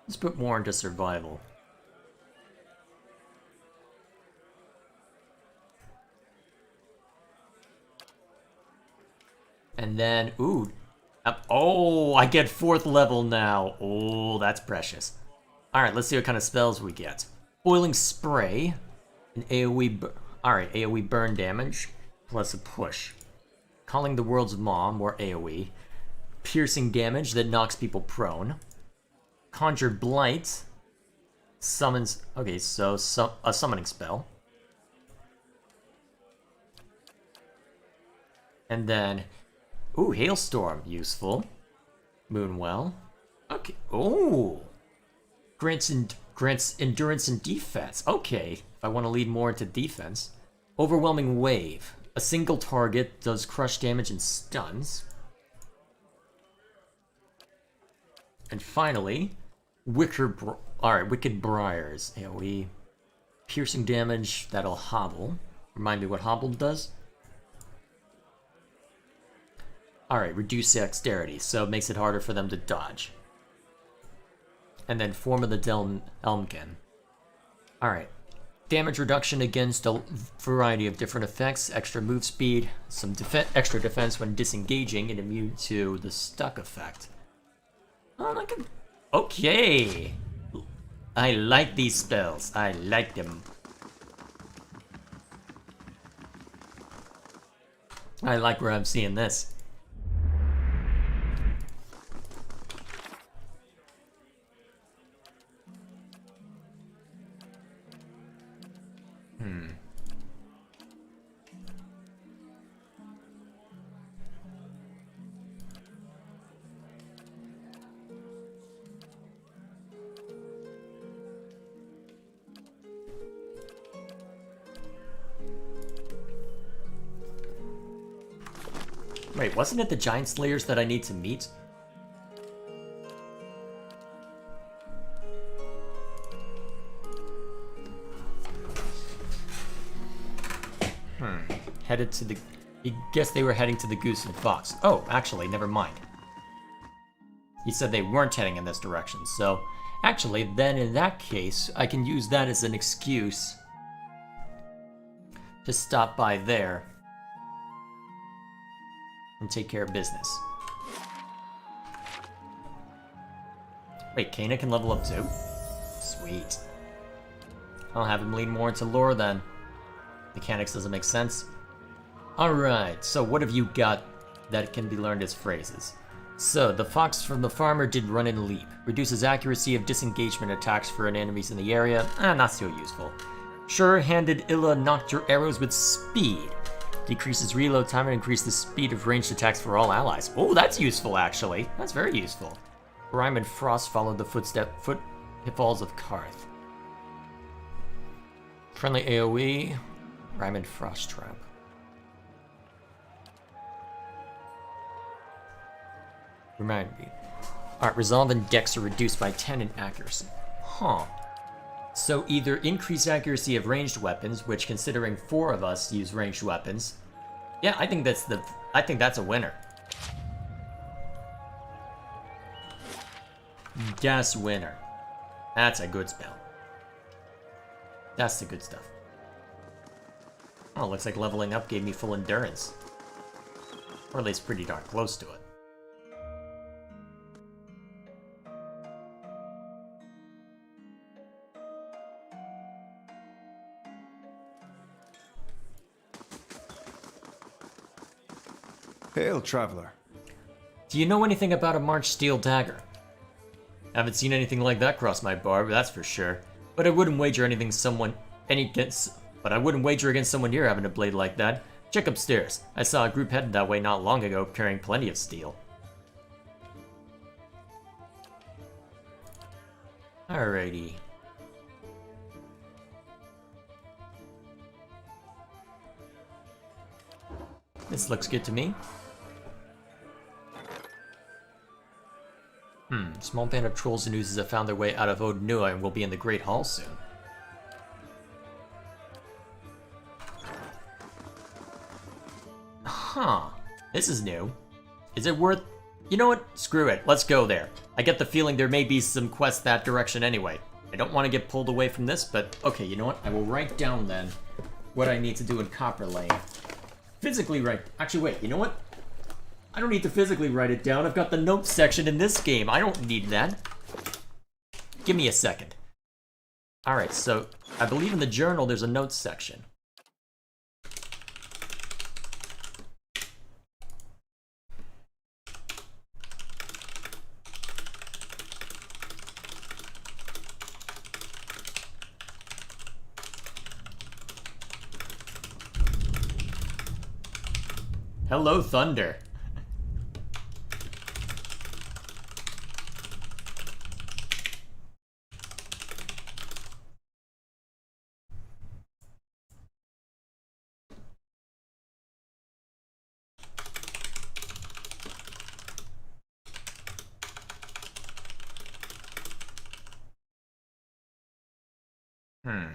Let's put more into survival. And then, ooh. Oh, I get 4th level now. Oh, that's precious. Alright, let's see what kind of spells we get. Boiling Spray. An AoE... Alright, AoE burn damage. Plus a push. Calling the World's Mom, or AoE. Piercing damage that knocks people prone. Conjure Blight. Summons... Okay, so a summoning spell. And then... Ooh, Hailstorm, useful. Moonwell. Okay. Oh! Grants endurance and defense. Okay, if I want to lead more into defense. Overwhelming Wave. a single target, does crush damage and stuns. And finally, Wicked Briars. AoE. Piercing damage, that'll hobble. Remind me what hobble does? Alright, reduce dexterity, so it makes it harder for them to dodge. And then Form of the Elmkin. Alright. Damage reduction against a variety of different effects, extra move speed, some extra defense when disengaging, and immune to the stuck effect. Oh, okay! I like these spells. I like them. I like where I'm seeing this. Wait, wasn't it the Giant Slayers that I need to meet? Headed to the... I guess they were heading to the Goose and Fox. Oh, actually, never mind. He said they weren't heading in this direction, so... Actually, then in that case, I can use that as an excuse to stop by there and take care of business. Wait, Kana can level up too? Sweet. I'll have him lean more into lore then. Mechanics doesn't make sense. Alright, so what have you got that can be learned as phrases? So, the fox from the farmer did run and leap. Reduces accuracy of disengagement attacks for enemies in the area. Not so useful. Sure-handed Illa knocked your arrows with speed. Decreases reload time and increases the speed of ranged attacks for all allies. Oh, that's useful, actually. That's very useful. Rime and Frost followed the footfalls of Karth. Friendly AoE. Rime and Frost Trap. Remind me. Alright, Resolve and Dex are reduced by 10 in accuracy. Huh. So either increase accuracy of ranged weapons, which considering 4 of us use ranged weapons. Yeah, I think that's a winner. Gas winner. That's a good spell. That's the good stuff. Oh, looks like leveling up gave me full endurance. Or at least pretty darn close to it. Hail, traveler. Do you know anything about a March Steel Dagger? Haven't seen anything like that cross my bar, that's for sure. But I wouldn't wager against someone here having a blade like that. Check upstairs. I saw a group headed that way not long ago, carrying plenty of steel. Alrighty. This looks good to me. Small band of trolls and oozes have found their way out of Odnua and will be in the Great Hall soon. Huh. This is new. Is it worth... You know what? Screw it. Let's go there. I get the feeling there may be some quests that direction anyway. I don't want to get pulled away from this, but... Okay, you know what? I will write down then what I need to do in Copper Lane. Physically write... Actually, wait. You know what? I don't need to physically write it down. I've got the notes section in this game. I don't need that. Give me a second. Alright, so I believe in the journal there's a notes section. Hello, Thunder. Hmm.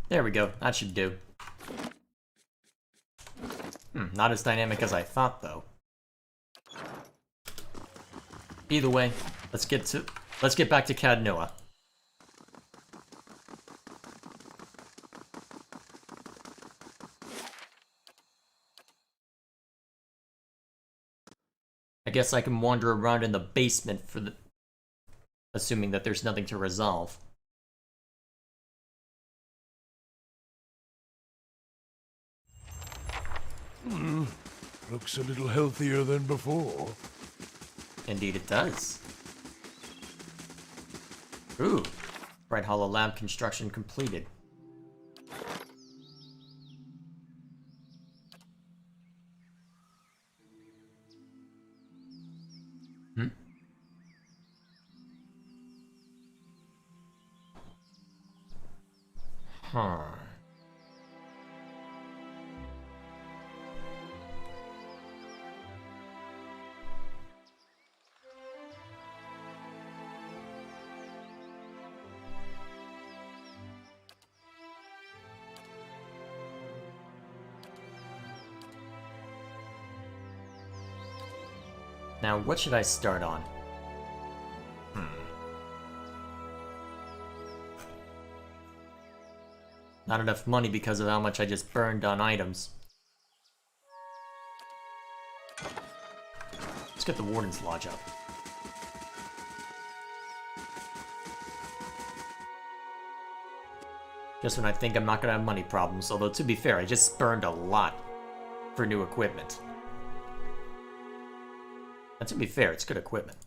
There we go. That should do. Not as dynamic as I thought, though. Either way, let's get back to Cadnoa. I guess I can wander around in the basement for the... assuming that there's nothing to resolve. Looks a little healthier than before. Indeed it does. Ooh. Bright Hollow Lab construction completed. Huh. Now, what should I start on? Not enough money because of how much I just burned on items. Let's get the Warden's Lodge up. Just when I think I'm not gonna have money problems, although to be fair, I just burned a lot for new equipment. And to be fair, it's good equipment.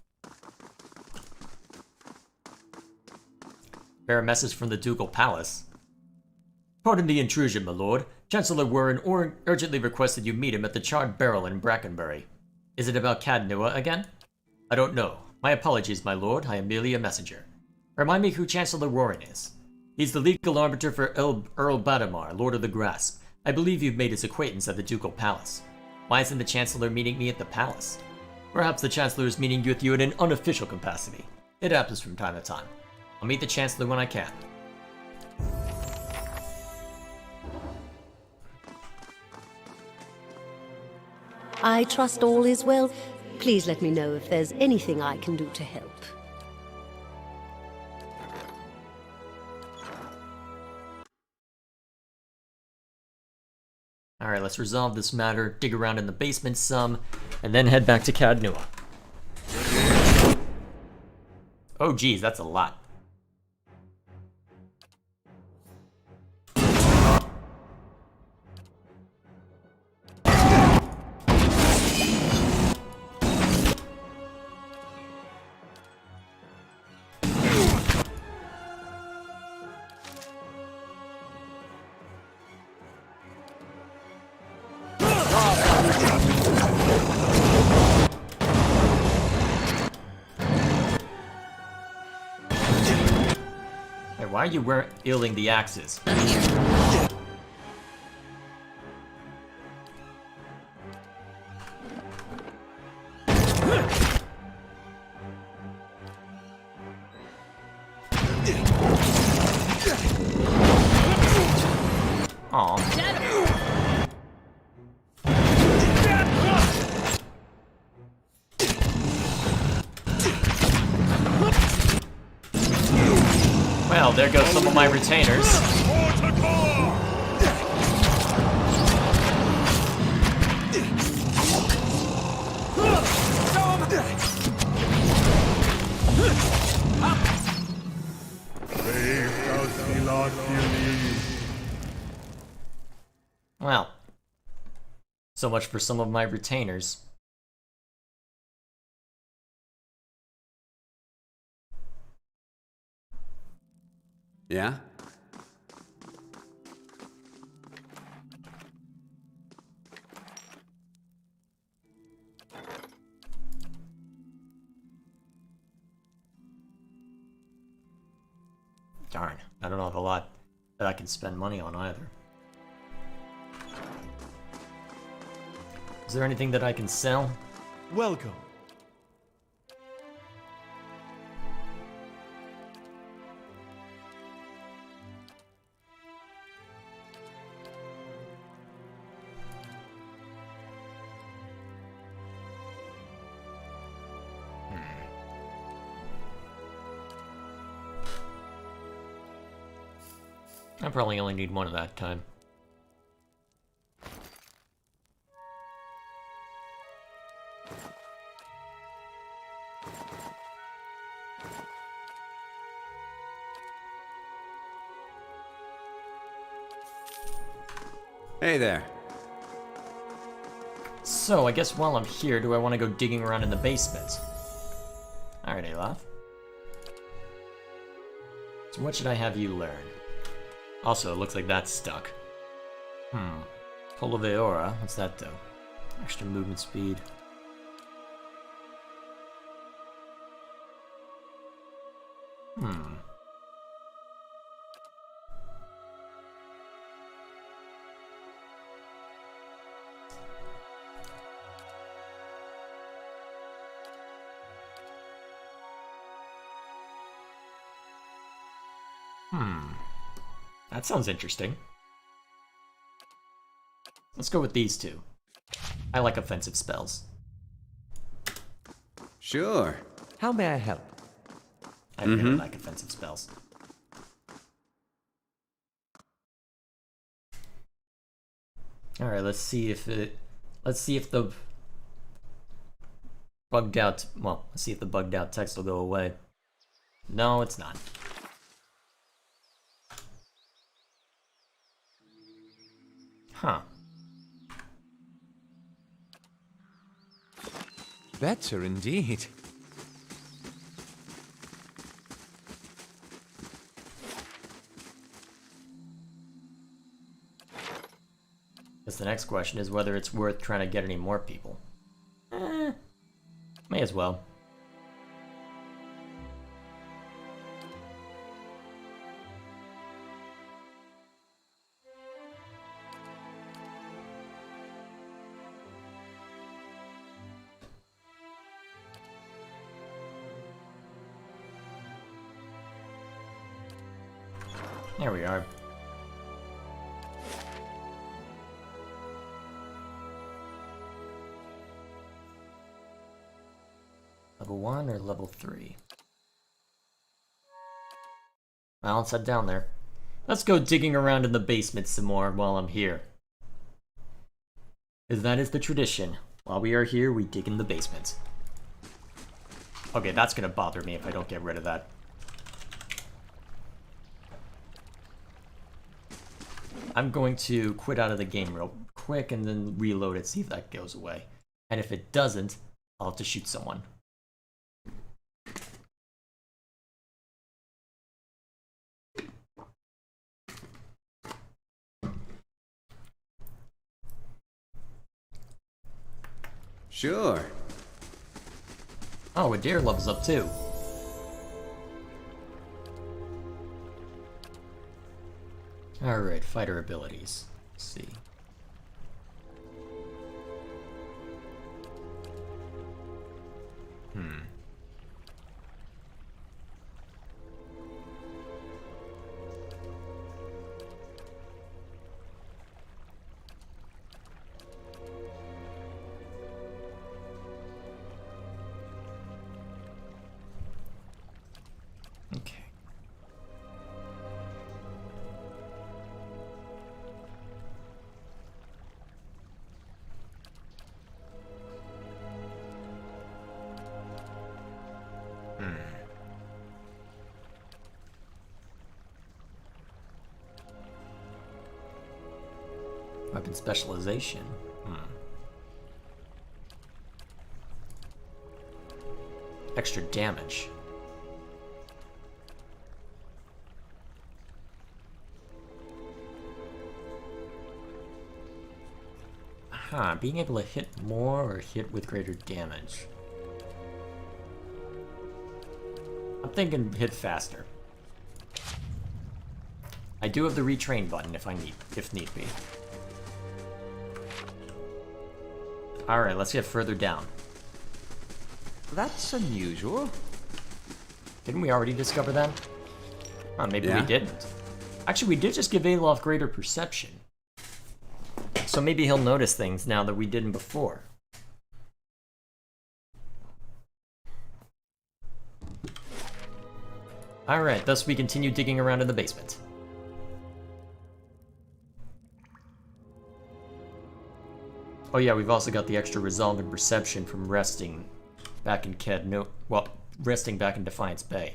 Bear a message from the Ducal Palace. Pardon the intrusion, my lord. Chancellor Warren urgently requested you meet him at the Charred Barrel in Brackenbury. Is it about Cadnoa again? I don't know. My apologies, my lord. I am merely a messenger. Remind me who Chancellor Warren is. He's the legal arbiter for Earl Badamar, Lord of the Grasp. I believe you've made his acquaintance at the Ducal Palace. Why isn't the Chancellor meeting me at the palace? Perhaps the Chancellor is meeting with you in an unofficial capacity. It happens from time to time. I'll meet the Chancellor when I can. I trust all is well. Please let me know if there's anything I can do to help. Alright, let's resolve this matter, dig around in the basement some, and then head back to Cadnoa. Oh geez, that's a lot. Why are you wielding the axes? Well, there goes some of my retainers. Well, so much for some of my retainers. Yeah? Darn, I don't have a lot that I can spend money on either. Is there anything that I can sell? Welcome. I probably only need one at that time. Hey there. So, I guess while I'm here, do I want to go digging around in the basement? Alright, Olaf. So what should I have you learn? Also, it looks like that's stuck. Poloveora, what's that do? Extra movement speed. That sounds interesting. Let's go with these two. I like offensive spells. Sure. How may I help? I really like offensive spells. Alright, let's see if the bugged out, well, let's see if the bugged out text will go away. No, it's not. Huh. Better indeed. Guess the next question is whether it's worth trying to get any more people. May as well. There we are. Level 1 or level 3? Well, let's head down there. Let's go digging around in the basement some more while I'm here. As that is the tradition. While we are here, we dig in the basement. Okay, that's gonna bother me if I don't get rid of that. I'm going to quit out of the game real quick and then reload it, see if that goes away. And if it doesn't, I'll have to shoot someone. Sure. Oh, a deer levels up too. Alright, fighter abilities. Let's see. Okay. Weapon specialization. Extra damage. Being able to hit more or hit with greater damage. I'm thinking hit faster. I do have the retrain button if need be. Alright, let's get further down. That's unusual. Didn't we already discover that? Oh, maybe Yeah. we didn't. Actually, we did just give Alof greater perception. So maybe he'll notice things now that we didn't before. Alright, thus we continue digging around in the basement. Oh yeah, we've also got the extra resolve and perception from resting back in resting back in Defiance Bay.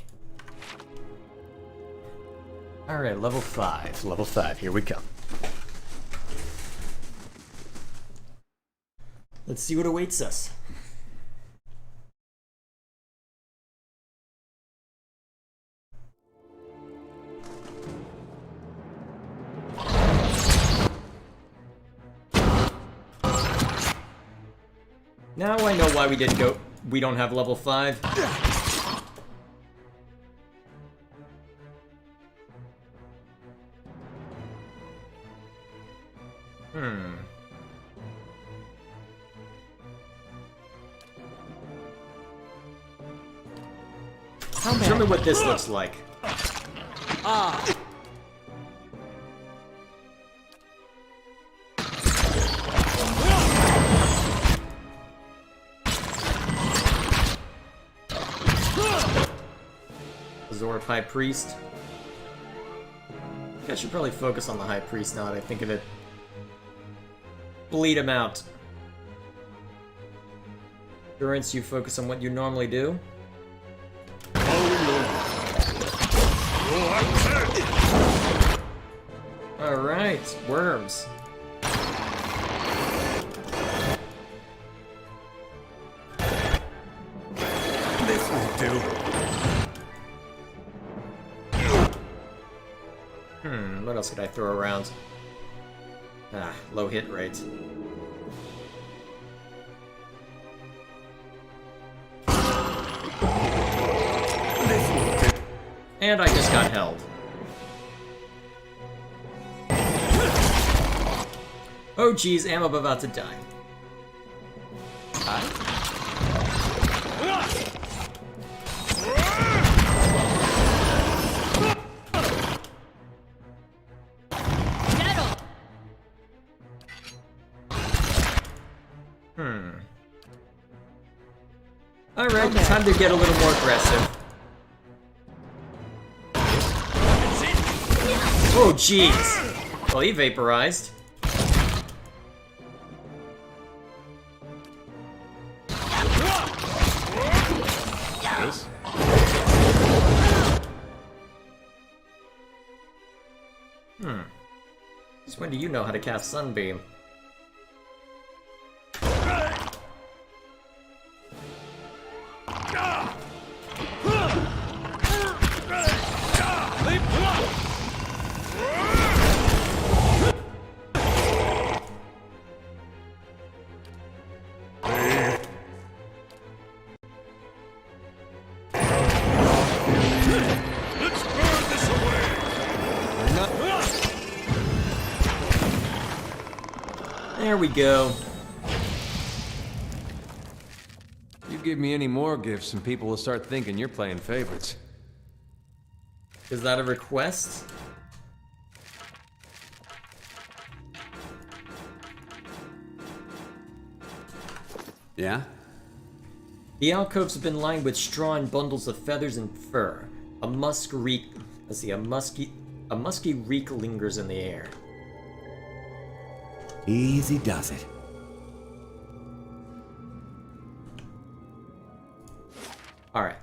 Alright, level 5. Level 5, here we come. Let's see what awaits us. Now I know why we don't have level 5. Show me what this looks like. Zorb High Priest. I should probably focus on the High Priest now that I think of it. Bleed him out. Endurance, you focus on what you normally do. Alright, worms. This will do. What else could I throw around? Low hit rate. And I just got held. Oh geez, I'm about to die. Alright, time to get a little more aggressive. Oh jeez! Well, he vaporized. Yes. Just when do you know how to cast Sunbeam? There we go. You give me any more gifts and people will start thinking you're playing favorites. Is that a request? Yeah? The alcoves have been lined with straw and bundles of feathers and fur. A musky reek lingers in the air. Easy does it. Alright.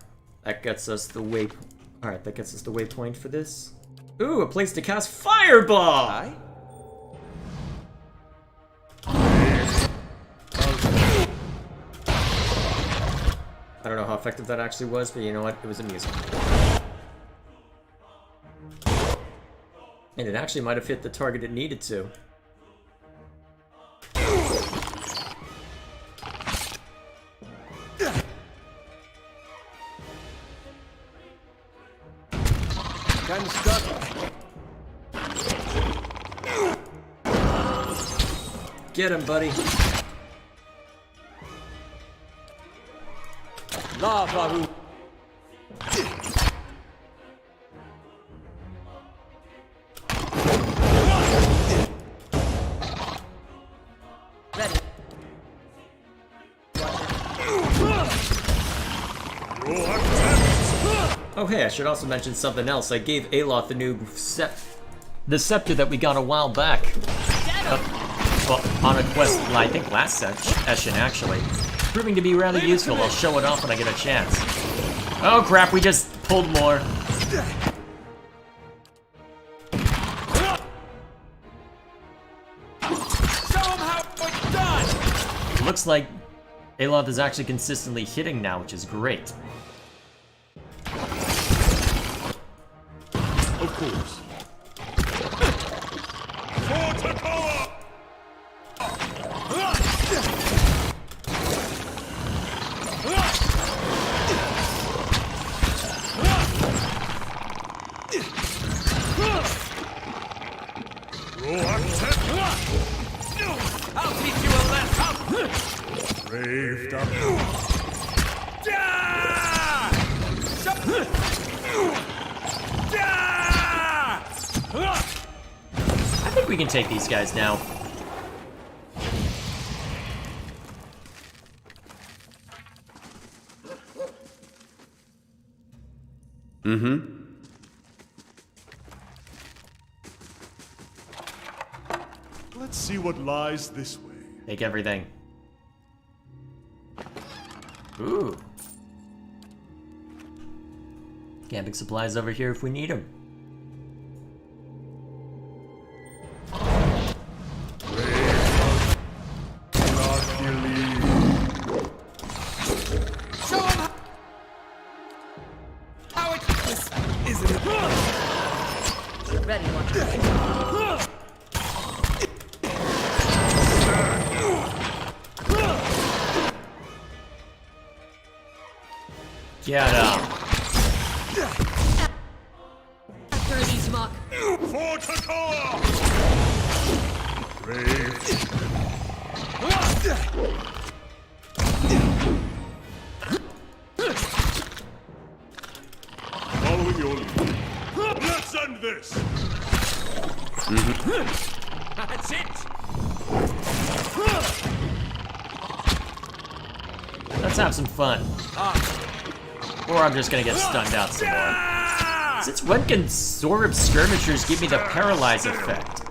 That gets us the waypoint for this. Ooh, a place to cast Fireball! Aye? I don't know how effective that actually was, but you know what? It was amusing. And it actually might have hit the target it needed to. Kinda stuck. Get him, buddy. Ready. Oh hey, I should also mention something else. I gave Aloth the new the scepter that we got a while back. Well, on a quest, I think last session actually. Proving to be rather useful. I'll show it off when I get a chance. Oh crap, we just pulled more. It looks like Aloth is actually consistently hitting now, which is great. Of course. I'll teach you a lesson! Braved up. I think we can take these guys now. Let's see what lies this way. Take everything. Ooh. Camping supplies over here if we need them. Ready, one. Get up. After these muck. For Takoa! Brave. Following your lead. Let's end this! That's it! Let's have some fun. Or I'm just gonna get stunned out some more. Since when can Zorb skirmishers give me the paralyze effect?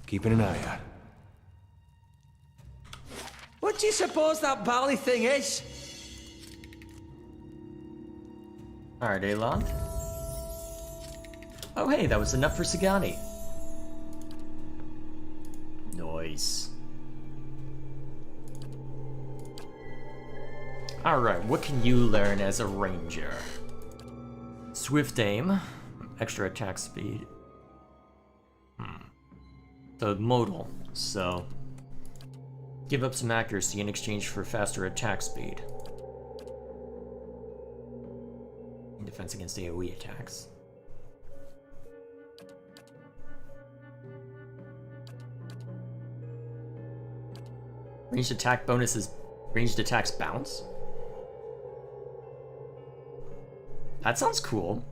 Keeping an eye out. What do you suppose that bally thing is? Alright, Aloth. Oh hey, that was enough for Sagani. Nice. Alright, what can you learn as a ranger? Swift aim, extra attack speed. So modal, so give up some accuracy in exchange for faster attack speed. Defense against AoE attacks. Ranged attack bonuses. Ranged attacks bounce? That sounds cool.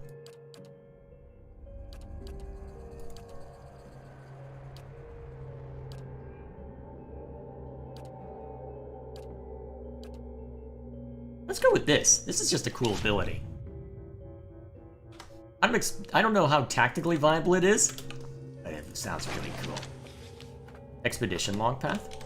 Let's go with this. This is just a cool ability. I don't know how tactically viable it is, but it sounds really cool. Expedition log path.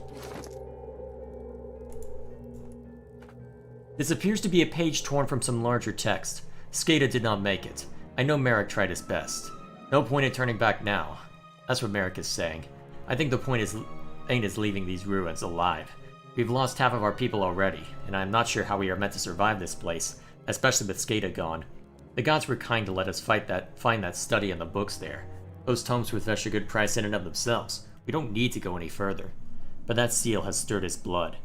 This appears to be a page torn from some larger text. Skada did not make it. I know Merrick tried his best. No point in turning back now. That's what Merrick is saying. I think the point is leaving these ruins alive. We've lost half of our people already, and I'm not sure how we are meant to survive this place, especially with Skada gone. The gods were kind to let us find that study in the books there. Those tomes were such a good price in and of themselves. We don't need to go any further. But that seal has stirred his blood.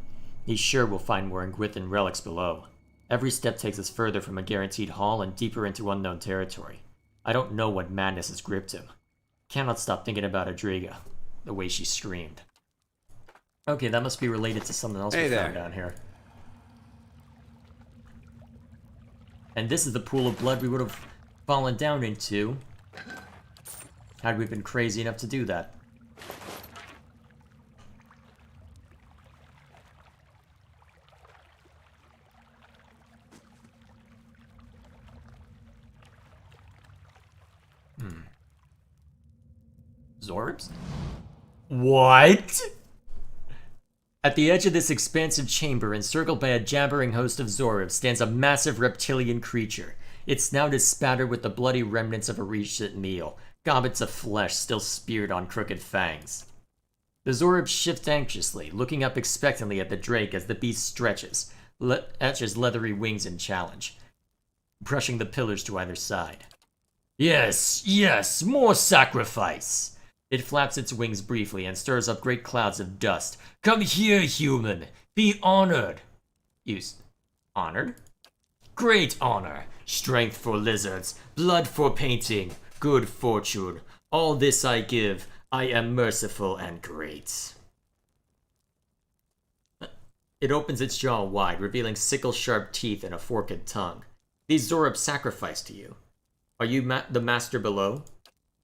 He's sure we'll find more Ingwithan relics below. Every step takes us further from a guaranteed haul and deeper into unknown territory. I don't know what madness has gripped him. Cannot stop thinking about Adriga. The way she screamed. Okay, that must be related to something else we found down here. And this is the pool of blood we would have fallen down into had we been crazy enough to do that. Zorbs? What? At the edge of this expansive chamber, encircled by a jabbering host of Zorbs, stands a massive reptilian creature. Its snout is spattered with the bloody remnants of a recent meal, gobbets of flesh still speared on crooked fangs. The Zorbs shift anxiously, looking up expectantly at the Drake as the beast stretches, etches leathery wings in challenge, brushing the pillars to either side. Yes, yes, more sacrifice! It flaps its wings briefly and stirs up great clouds of dust. Come here, human! Be honored! Honored? Great honor! Strength for lizards, blood for painting, good fortune. All this I give. I am merciful and great. It opens its jaw wide, revealing sickle-sharp teeth and a forked tongue. These Zorobs sacrifice to you. Are you the master below?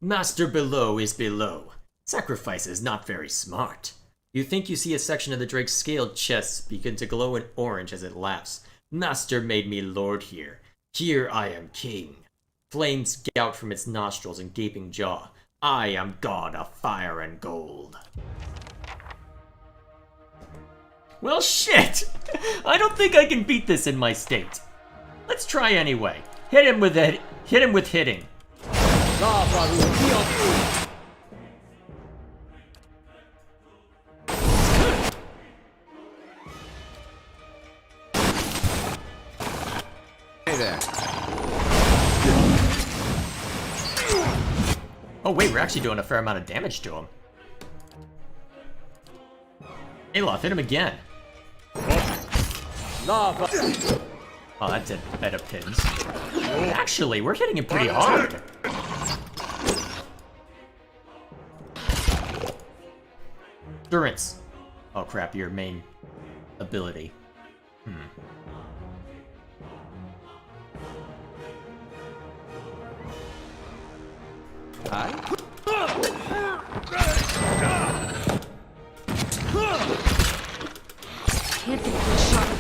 Master below is below. Sacrifice is not very smart. You think you see a section of the Drake's scaled chest begin to glow in orange as it laughs. Master made me lord here. Here I am king. Flames gout from its nostrils and gaping jaw. I am god of fire and gold. Well, shit! I don't think I can beat this in my state. Let's try anyway. Hit him with hitting. Hey there. Oh wait, we're actually doing a fair amount of damage to him. Aloth, hit him again. Oh, that did better pins. Actually, we're hitting him pretty hard. Endurance. Oh crap, your main ability. Hi. Can't get a shot at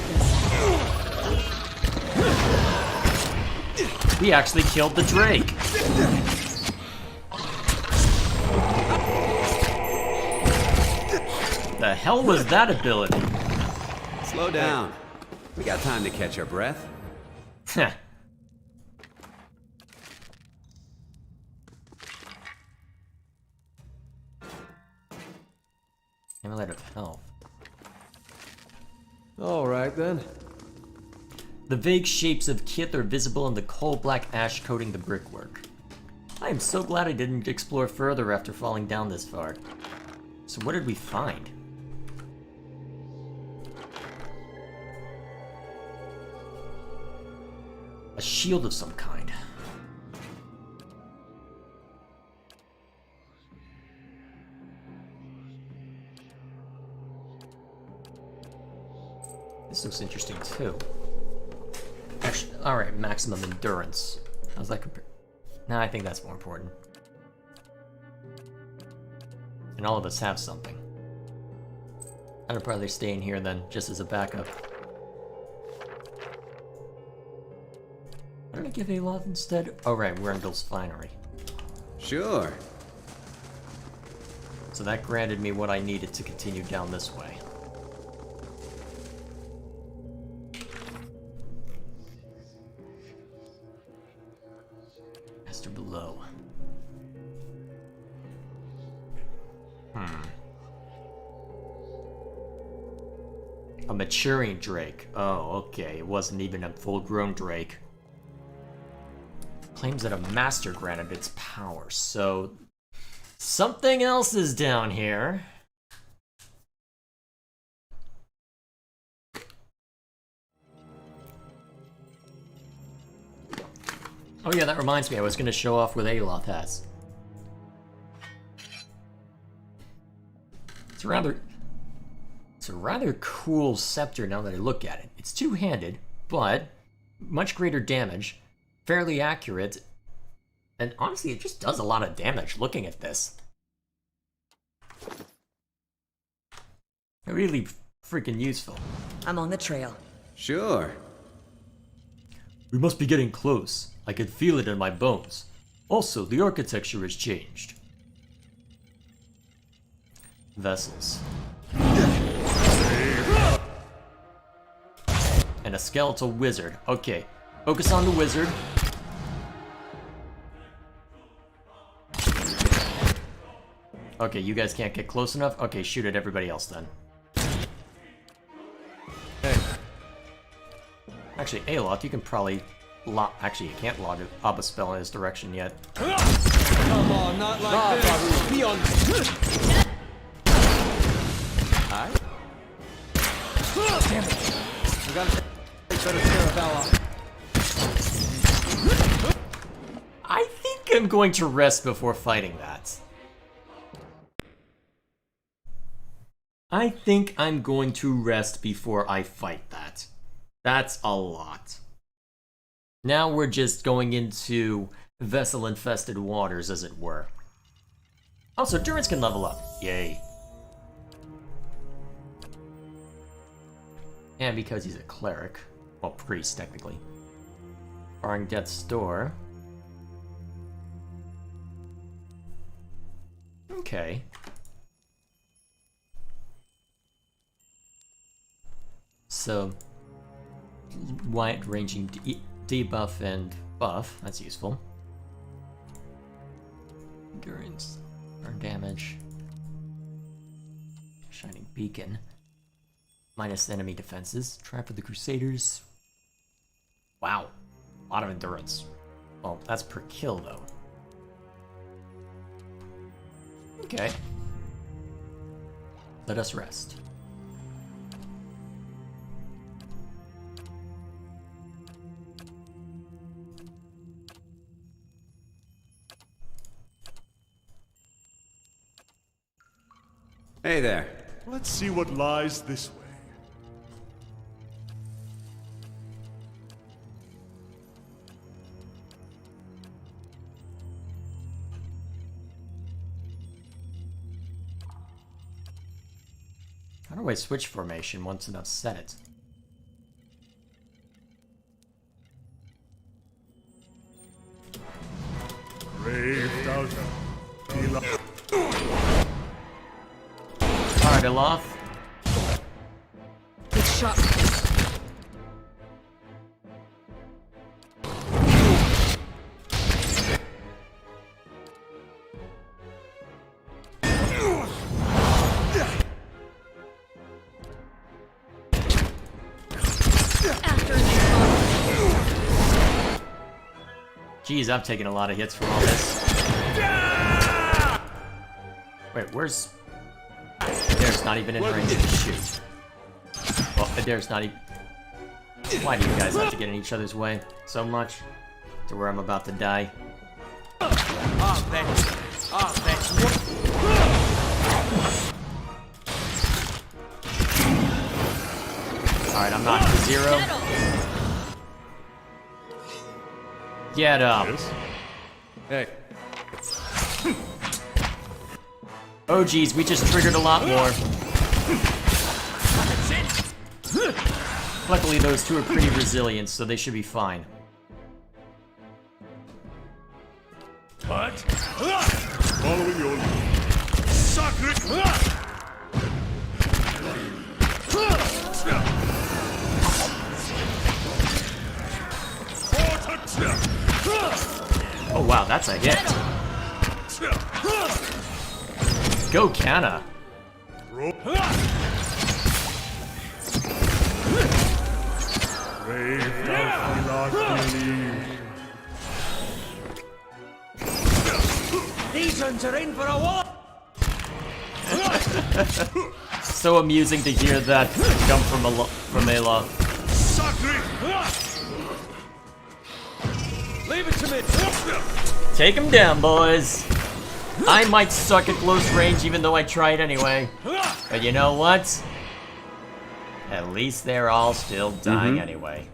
this. We actually killed the Drake. The hell was that ability? Slow down. We got time to catch our breath. Heh. Amulet of Health. All right then. The vague shapes of Kith are visible in the coal-black ash coating the brickwork. I am so glad I didn't explore further after falling down this far. So what did we find? A shield of some kind. This looks interesting too. Actually, alright, maximum endurance. How's that compare? Nah, I think that's more important. And all of us have something. I'd probably stay in here then, just as a backup. What did I give Aloth instead? Oh right, Werngel's Finery. Sure. So that granted me what I needed to continue down this way. Master below. A maturing Drake. Oh, okay. It wasn't even a full-grown Drake. Claims that a master granted its power, so something else is down here. Oh yeah, that reminds me, I was gonna show off what Aloth has. It's a rather cool scepter now that I look at it. It's two-handed, but much greater damage, fairly accurate, and honestly, it just does a lot of damage looking at this. Really freaking useful. I'm on the trail. Sure. We must be getting close. I can feel it in my bones. Also, the architecture has changed. Vessels. And a skeletal wizard. Okay, focus on the wizard. Okay, you guys can't get close enough? Okay, shoot at everybody else then. Hey. Actually, Aloth, you can probably actually, you can't lob a spell in his direction yet. Come on, not like this. Be on. Hi. Damn it. We gotta take better care of Aloth. I think I'm going to rest before fighting that. I think I'm going to rest before I fight that. That's a lot. Now we're just going into vessel-infested waters, as it were. Also, Durance can level up. Yay. And because he's a cleric. Well, priest, technically. Barring Death's Door. Okay. So, wide-ranging debuff and buff, that's useful. Endurance, burn damage, shining beacon, minus enemy defenses, try for the Crusaders. Wow, a lot of endurance. Well, that's per kill though. Okay. Let us rest. Hey there. Let's see what lies this way. How do I switch formation once enough set it? Brave doubter. Alright, Aloth. Good shot. Jeez, I've taken a lot of hits from all this. Wait, where's... Adair's not even in range to shoot. Well, Adair's not even... Why do you guys have to get in each other's way so much? To where I'm about to die. Alright, I'm knocked to 0. Get up. Hey. Oh geez, we just triggered a lot more. Luckily those two are pretty resilient, so they should be fine. What? Following your lead. Sacred! Oh wow, that's a hit. Go, Canna. Brave doubter not believe. These ones are in for a war. So amusing to hear that come from Aloth. Sacred! Leave it to me. Take him down, boys. I might suck at close range even though I tried anyway. But you know what? At least they're all still dying anyway.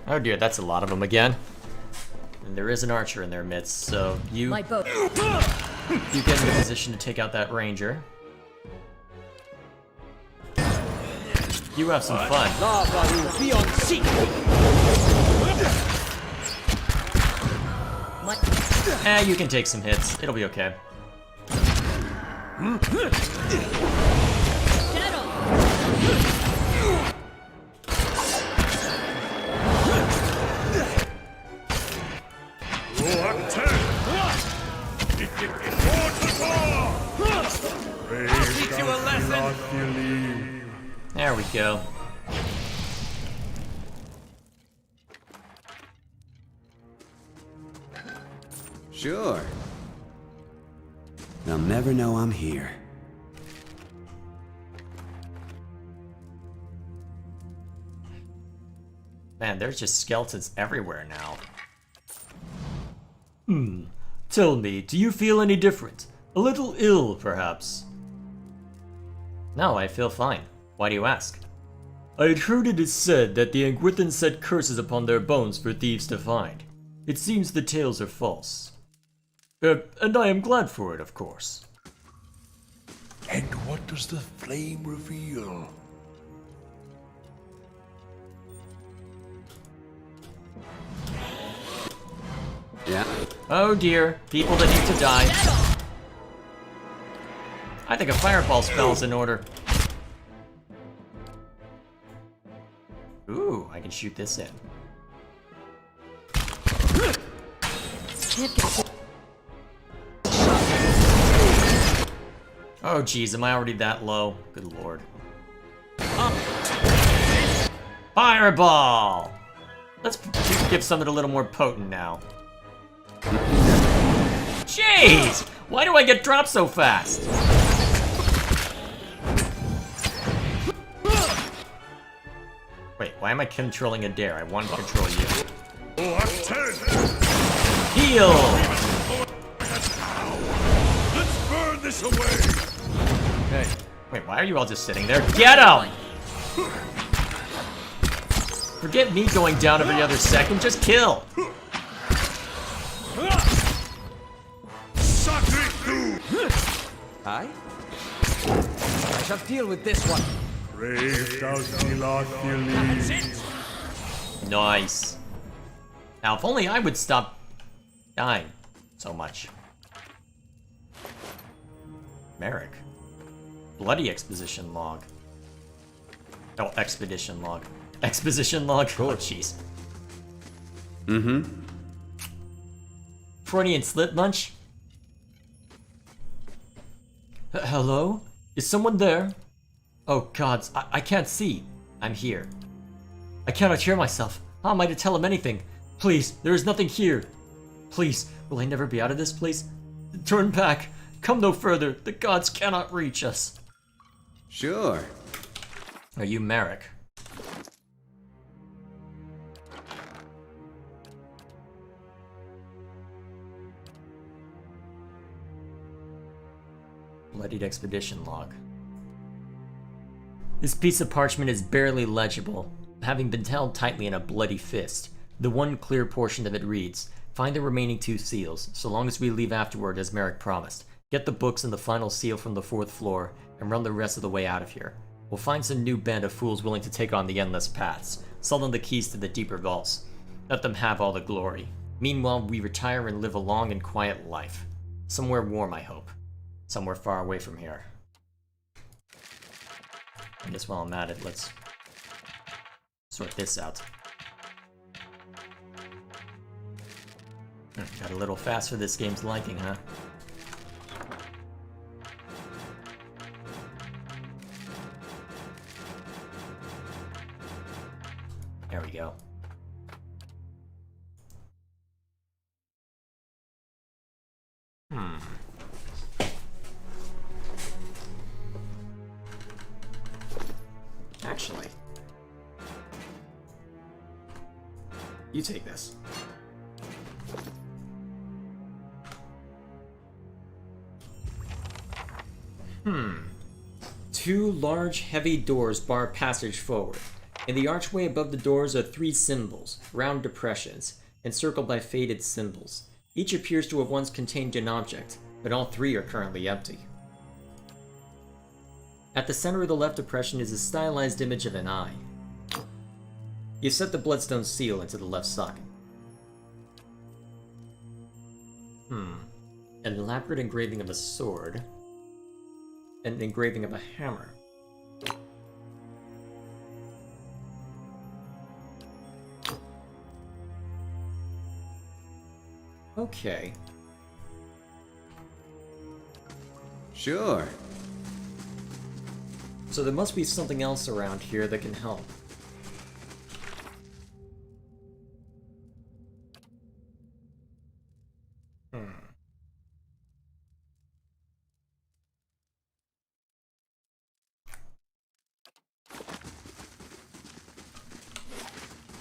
Oh dear, that's a lot of them again. And there is an archer in their midst, so you My boat. you get in the position to take out that ranger. You have some fun. Be on seat. You can take some hits. It'll be okay. There we go. Sure. They'll never know I'm here. Man, there's just skeletons everywhere now. Tell me, do you feel any different? A little ill, perhaps? No, I feel fine. Why do you ask? I had heard it is said that the Angwithans set curses upon their bones for thieves to find. It seems the tales are false. And I am glad for it, of course. And what does the flame reveal? Yeah. Oh dear, people that need to die. I think a fireball spell is in order. Ooh, I can shoot this in. Oh geez, am I already that low? Good lord. Fireball! Let's give something a little more potent now. Jeez! Why do I get dropped so fast? Wait, why am I controlling a dare? I want to control you. Heal! Let's burn this away! Hey, wait, why are you all just sitting there? Get him! Forget me going down every other second, just kill! Hi? I shall deal with this one. Nice. Now, if only I would stop dying so much. Merrick. Bloody exposition log. Oh, expedition log. Exposition log? Oh, jeez. Freudian slit munch? Hello? Is someone there? Oh gods, I can't see. I'm here. I cannot hear myself. How am I to tell him anything? Please, there is nothing here. Please, will I never be out of this place? Turn back. Come no further. The gods cannot reach us. Sure. Are you Merrick? Bloodied expedition log. This piece of parchment is barely legible, having been held tightly in a bloody fist. The one clear portion of it reads, "Find the remaining 2 seals, so long as we leave afterward as Merrick promised. Get the books and the final seal from the 4th floor, and run the rest of the way out of here. We'll find some new band of fools willing to take on the endless paths. Sell them the keys to the deeper vaults. Let them have all the glory. Meanwhile, we retire and live a long and quiet life. Somewhere warm, I hope. Somewhere far away from here." And just while I'm at it, let's sort this out. Got a little fast for this game's liking, huh? There we go. You take this. Two large, heavy doors bar passage forward. In the archway above the doors are 3 symbols, round depressions, encircled by faded symbols. Each appears to have once contained an object, but all 3 are currently empty. At the center of the left depression is a stylized image of an eye. You set the bloodstone seal into the left socket. An elaborate engraving of a sword. And an engraving of a hammer. Okay. Sure. So there must be something else around here that can help.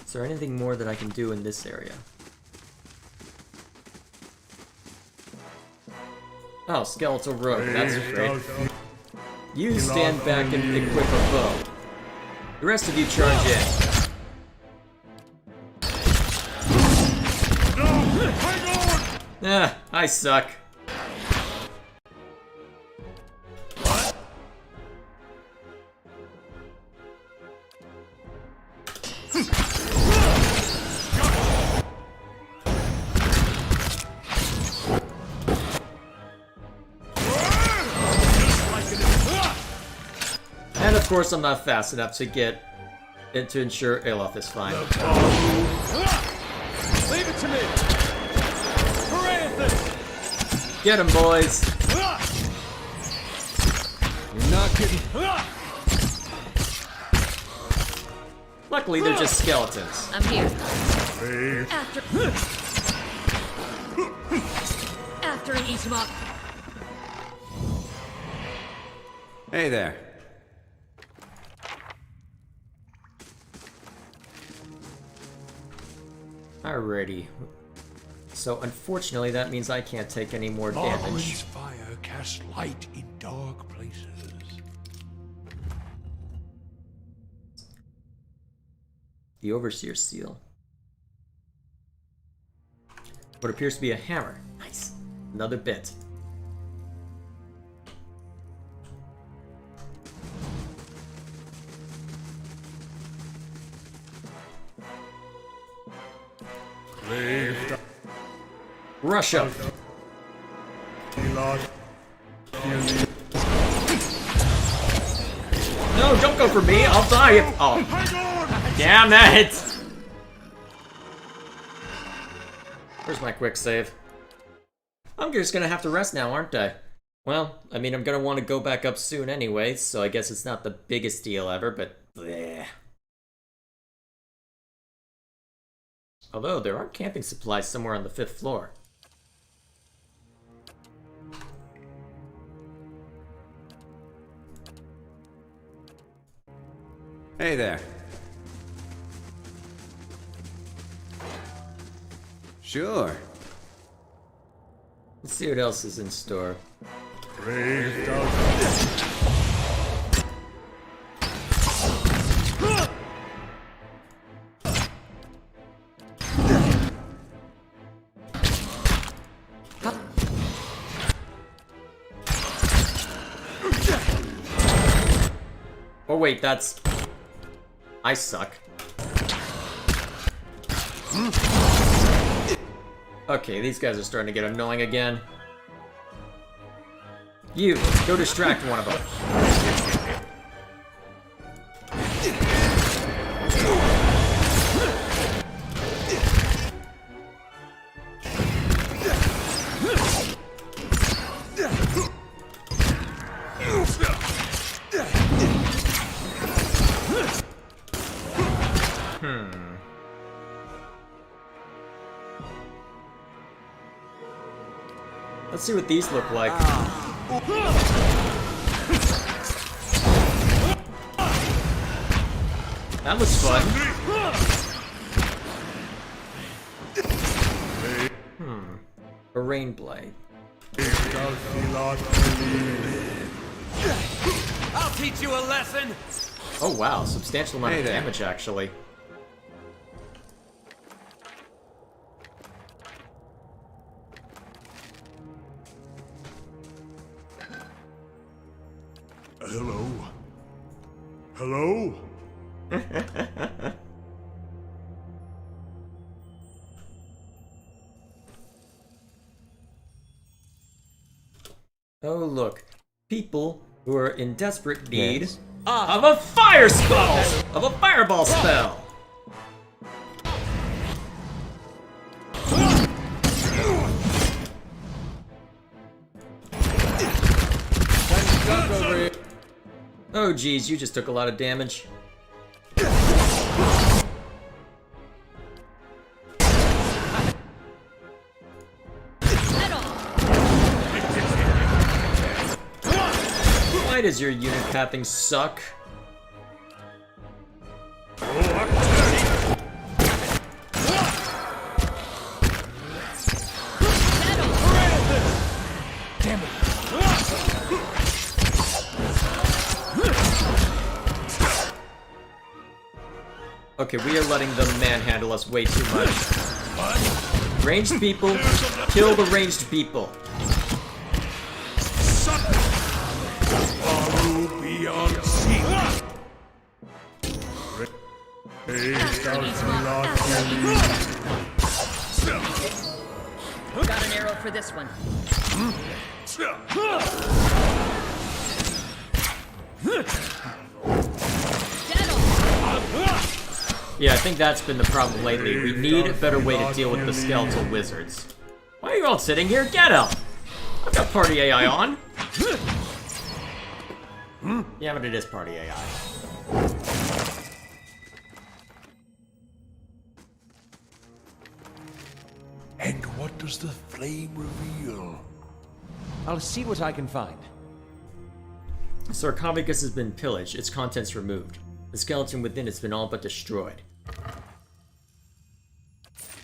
Is there anything more that I can do in this area? Oh, skeletal rope, that's great. You stand back and equip a bow. The rest of you charge in. Ah, I suck. And of course I'm not fast enough to get it to ensure Aloth is fine. Leave it to me! Get him, boys! You're not getting... Luckily they're just skeletons. I'm here. After and eat him up. Hey there. Alrighty. So unfortunately that means I can't take any more damage. Marlin's fire casts light in dark places. The Overseer seal. What appears to be a hammer. Nice. Another bit. Russia. No, don't go for me. I'll die if... Oh. Damn it! Where's my quick save? I'm just gonna have to rest now, aren't I? Well, I mean, I'm gonna want to go back up soon anyway, so I guess it's not the biggest deal ever, but... bleh. Although, there are camping supplies somewhere on the 5th floor. Hey there. Sure. Let's see what else is in store. Oh wait, that's... I suck. Okay, these guys are starting to get annoying again. You, go distract one of them. Let's see what these look like. That was fun. Rain Blade. I'll teach you a lesson! Oh wow, substantial amount of there. damage actually. Hello? Hello? Oh look, people who are in desperate need Yes. of a fire spell! Of a fireball spell! Oh geez, you just took a lot of damage. Why does your unit pathing suck? Okay, we are letting them manhandle us way too much. Ranged people, kill the ranged people. Got an arrow for this one. Yeah, I think that's been the problem lately. We need a better way to deal with the skeletal wizards. Why are you all sitting here? Get up! I've got party AI on. Yeah, but it is party AI. And what does the flame reveal? I'll see what I can find. Sarcophagus has been pillaged, its contents removed. The skeleton within has been all but destroyed.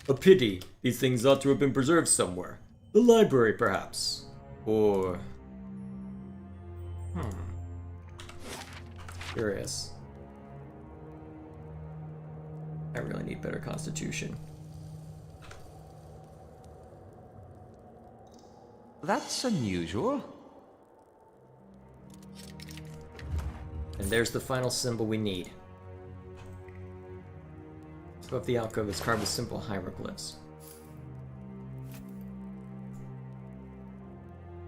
A pity. These things ought to have been preserved somewhere. The library, perhaps. Or... Curious. I really need better constitution. That's unusual. And there's the final symbol we need. Above the alcove is carved with simple hieroglyphs.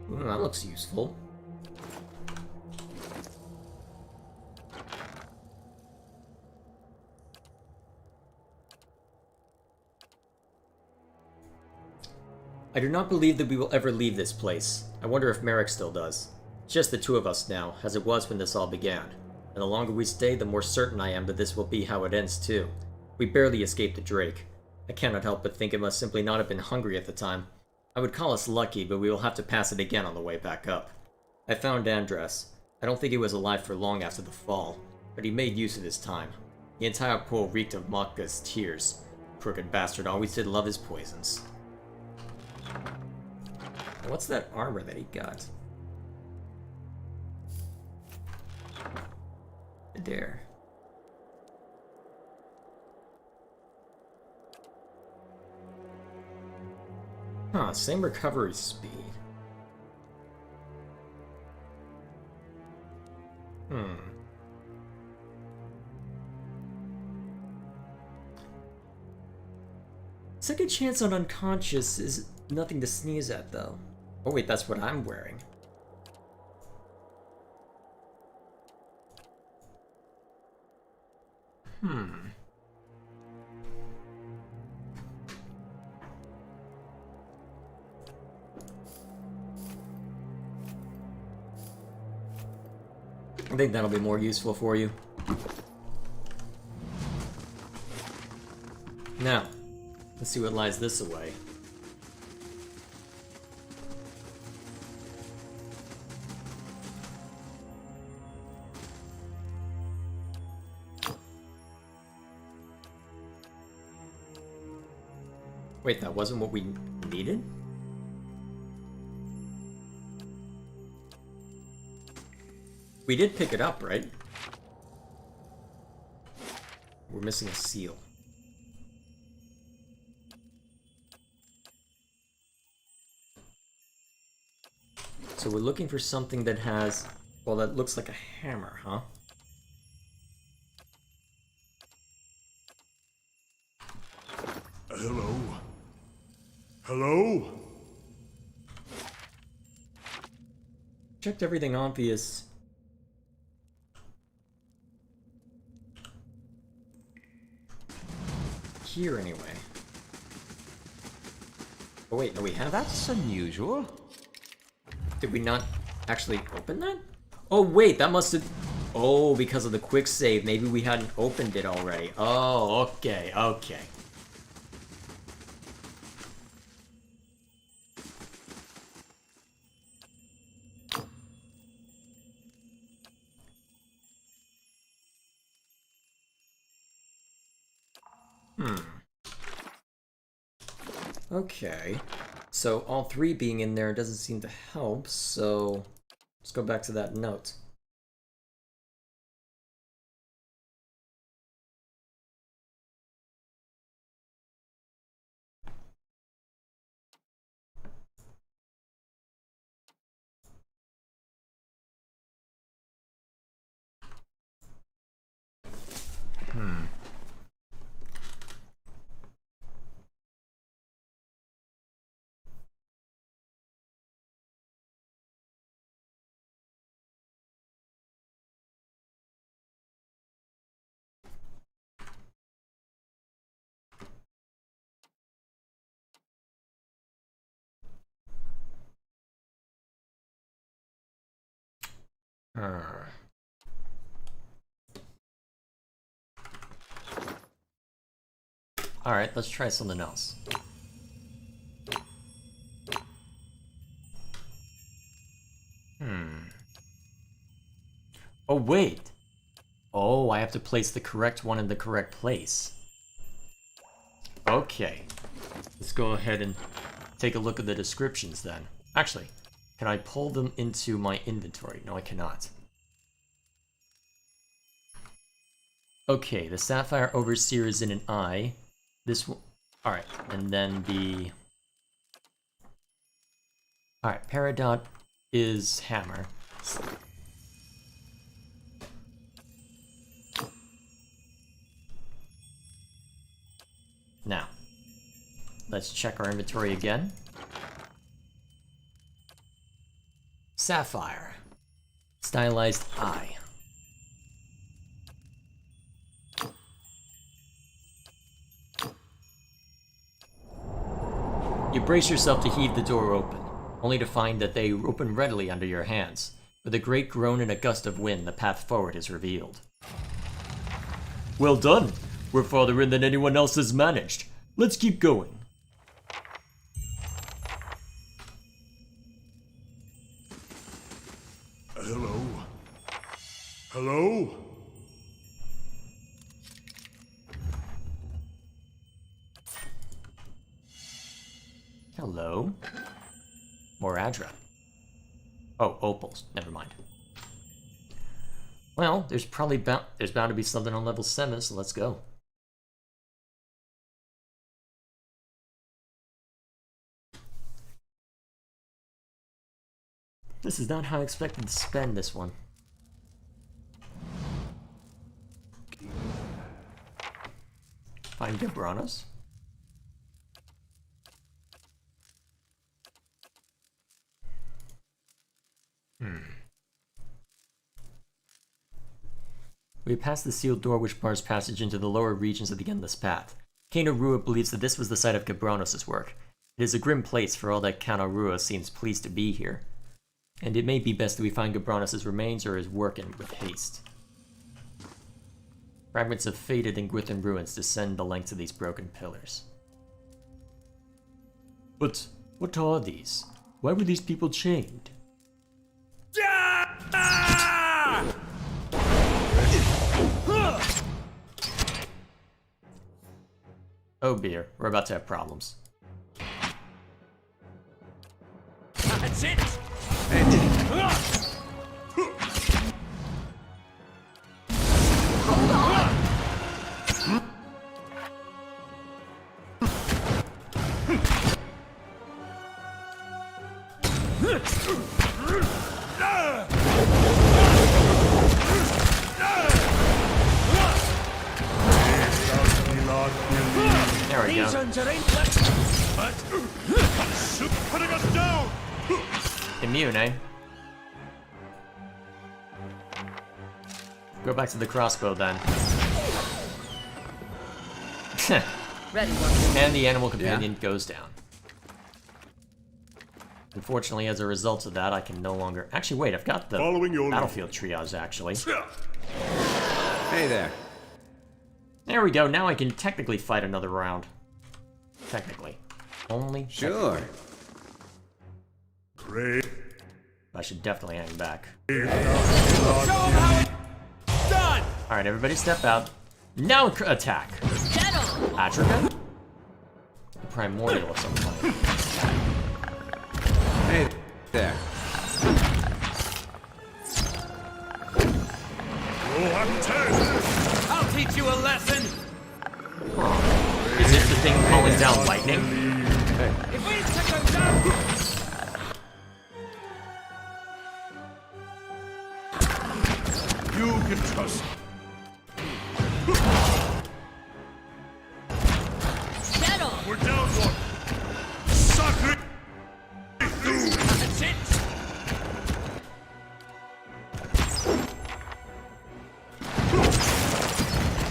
That looks useful. I do not believe that we will ever leave this place. I wonder if Merrick still does. It's just the two of us now, as it was when this all began. And the longer we stay, the more certain I am that this will be how it ends too. We barely escaped the Drake. I cannot help but think it must simply not have been hungry at the time. I would call us lucky, but we will have to pass it again on the way back up. I found Andras. I don't think he was alive for long after the fall, but he made use of his time. The entire pool reeked of Mokka's tears. Crooked bastard always did love his poisons. What's that armor that he got? There. Huh, same recovery speed. Second chance on unconscious is nothing to sneeze at, though. Oh wait, that's what I'm wearing. I think that'll be more useful for you. Now, let's see what lies this away. Wait, that wasn't what we needed? We did pick it up, right? We're missing a seal. So we're looking for something that has... Well, that looks like a hammer, huh? Hello? Hello? Checked everything obvious. Here, anyway. Oh wait, no we have... That's unusual. Did we not actually open that? Oh wait, that must have... Oh, because of the quick save, maybe we hadn't opened it already. Oh, okay, okay. Okay. So all three being in there doesn't seem to help, so let's go back to that note. Alright, let's try something else. Oh, wait! Oh, I have to place the correct one in the correct place. Okay. Let's go ahead and take a look at the descriptions then. Actually, can I pull them into my inventory? No, I cannot. Okay, the Sapphire Overseer is in an eye. This one... Alright, and then the... Alright, Peridot is hammer. Now, let's check our inventory again. Sapphire. Stylized eye. You brace yourself to heave the door open, only to find that they open readily under your hands. With a great groan and a gust of wind, the path forward is revealed. Well done! We're farther in than anyone else has managed. Let's keep going. Hello? Hello? Hello? Moradra. Oh, opals. Never mind. Well, there's bound to be something on level 7, so let's go. This is not how I expected to spend this one. Find Gabranos. We have passed the sealed door which bars passage into the lower regions of the Endless Path. Kano Rua believes that this was the site of Gabranos' work. It is a grim place for all that Kano Rua seems pleased to be here. And it may be best that we find Gabranos' remains or his work in with haste. Fragments of faded and Gwithan ruins descend the length of these broken pillars. But what are these? Why were these people chained? Oh dear, we're about to have problems. That's it! Putting us down! Immune, eh? Go back to the crossbow then. Ready, one. And the animal companion goes down. Unfortunately, as a result of that, I can no longer... Actually, wait, I've got the battlefield triage, actually. Hey there. There we go, now I can technically fight another round. Technically. Only Sure. Great. I should definitely hang back. Show 'em how it's done! Alright, everybody step out. Now attack! Atrica? A primordial of some kind. Hey there. I'll teach you a lesson! Is it the thing calling down lightning? If we took them down! You can trust. We're down one. Suck it. That's it!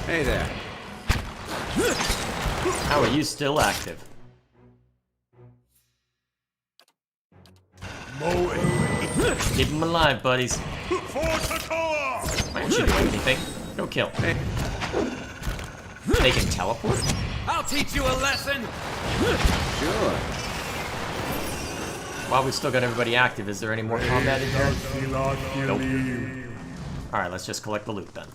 Hey there. How are you still active? Keep them alive, buddies. Why don't you do anything? Go kill. They can teleport? I'll teach you a lesson! Sure. While we still got everybody active, is there any more combat in here? Nope. Alright, let's just collect the loot then.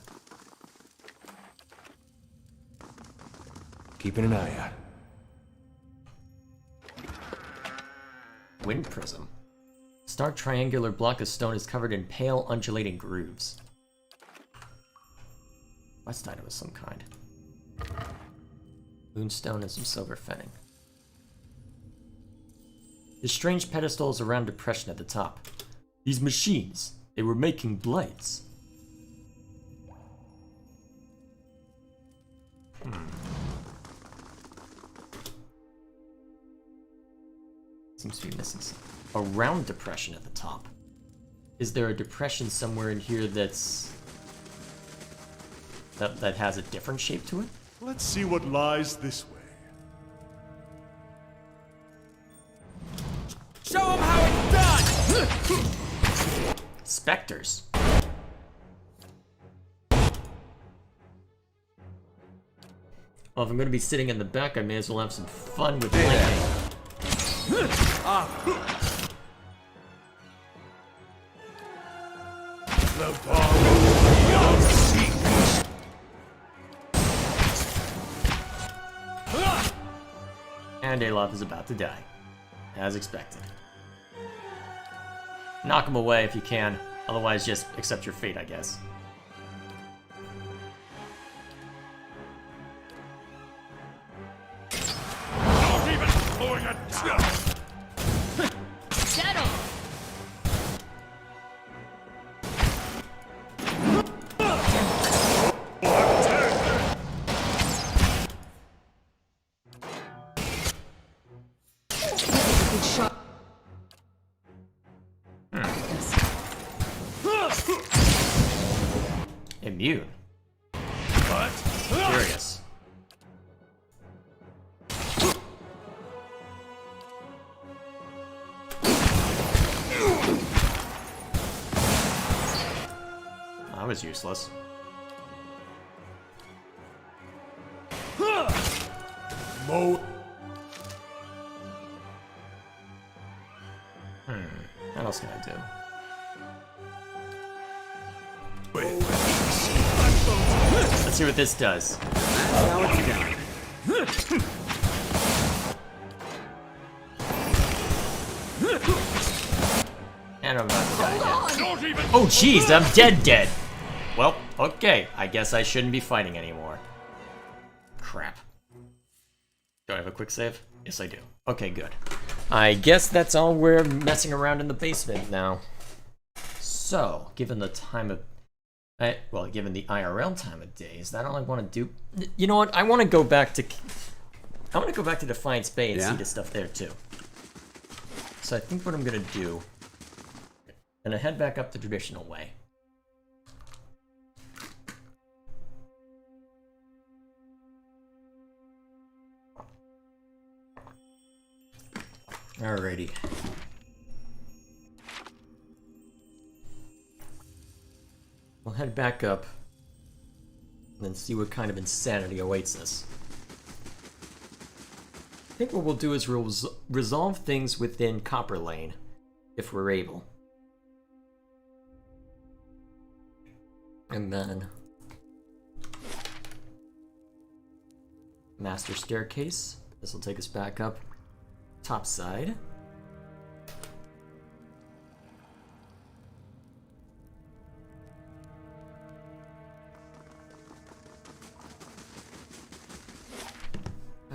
Keeping an eye out. Wind prism. Stark triangular block of stone is covered in pale, undulating grooves. West item of some kind. Moonstone and some silver fetting. The strange pedestals around depression at the top. These machines, they were making blades. Seems to be missing something. A round depression at the top. Is there a depression somewhere in here that's... that has a different shape to it? Let's see what lies this way. Show 'em how it's done! Spectres. Well, if I'm going to be sitting in the back, I may as well have some fun with lightning. And Alof is about to die, as expected. Knock him away if you can, otherwise just accept your fate, I guess. Not even slowing it down. Immune. What? Curious. That was useless. Mo. What else can I do? Let's see what this does. How it's done. And I'm about to die again. Oh jeez, I'm dead. Well, okay. I guess I shouldn't be fighting anymore. Crap. Do I have a quick save? Yes, I do. Okay, good. I guess that's all we're messing around in the basement now. So, given the time of... well, given the IRL time of day, is that all I want to do? You know what? I want to go back to... I want to go back to Defiance Bay and Yeah? see the stuff there too. So I think what I'm gonna do, I'm gonna head back up the traditional way. Alrighty. We'll head back up and then see what kind of insanity awaits us. I think what we'll do is resolve things within Copper Lane, if we're able. And then... Master Staircase. This will take us back up. Top side.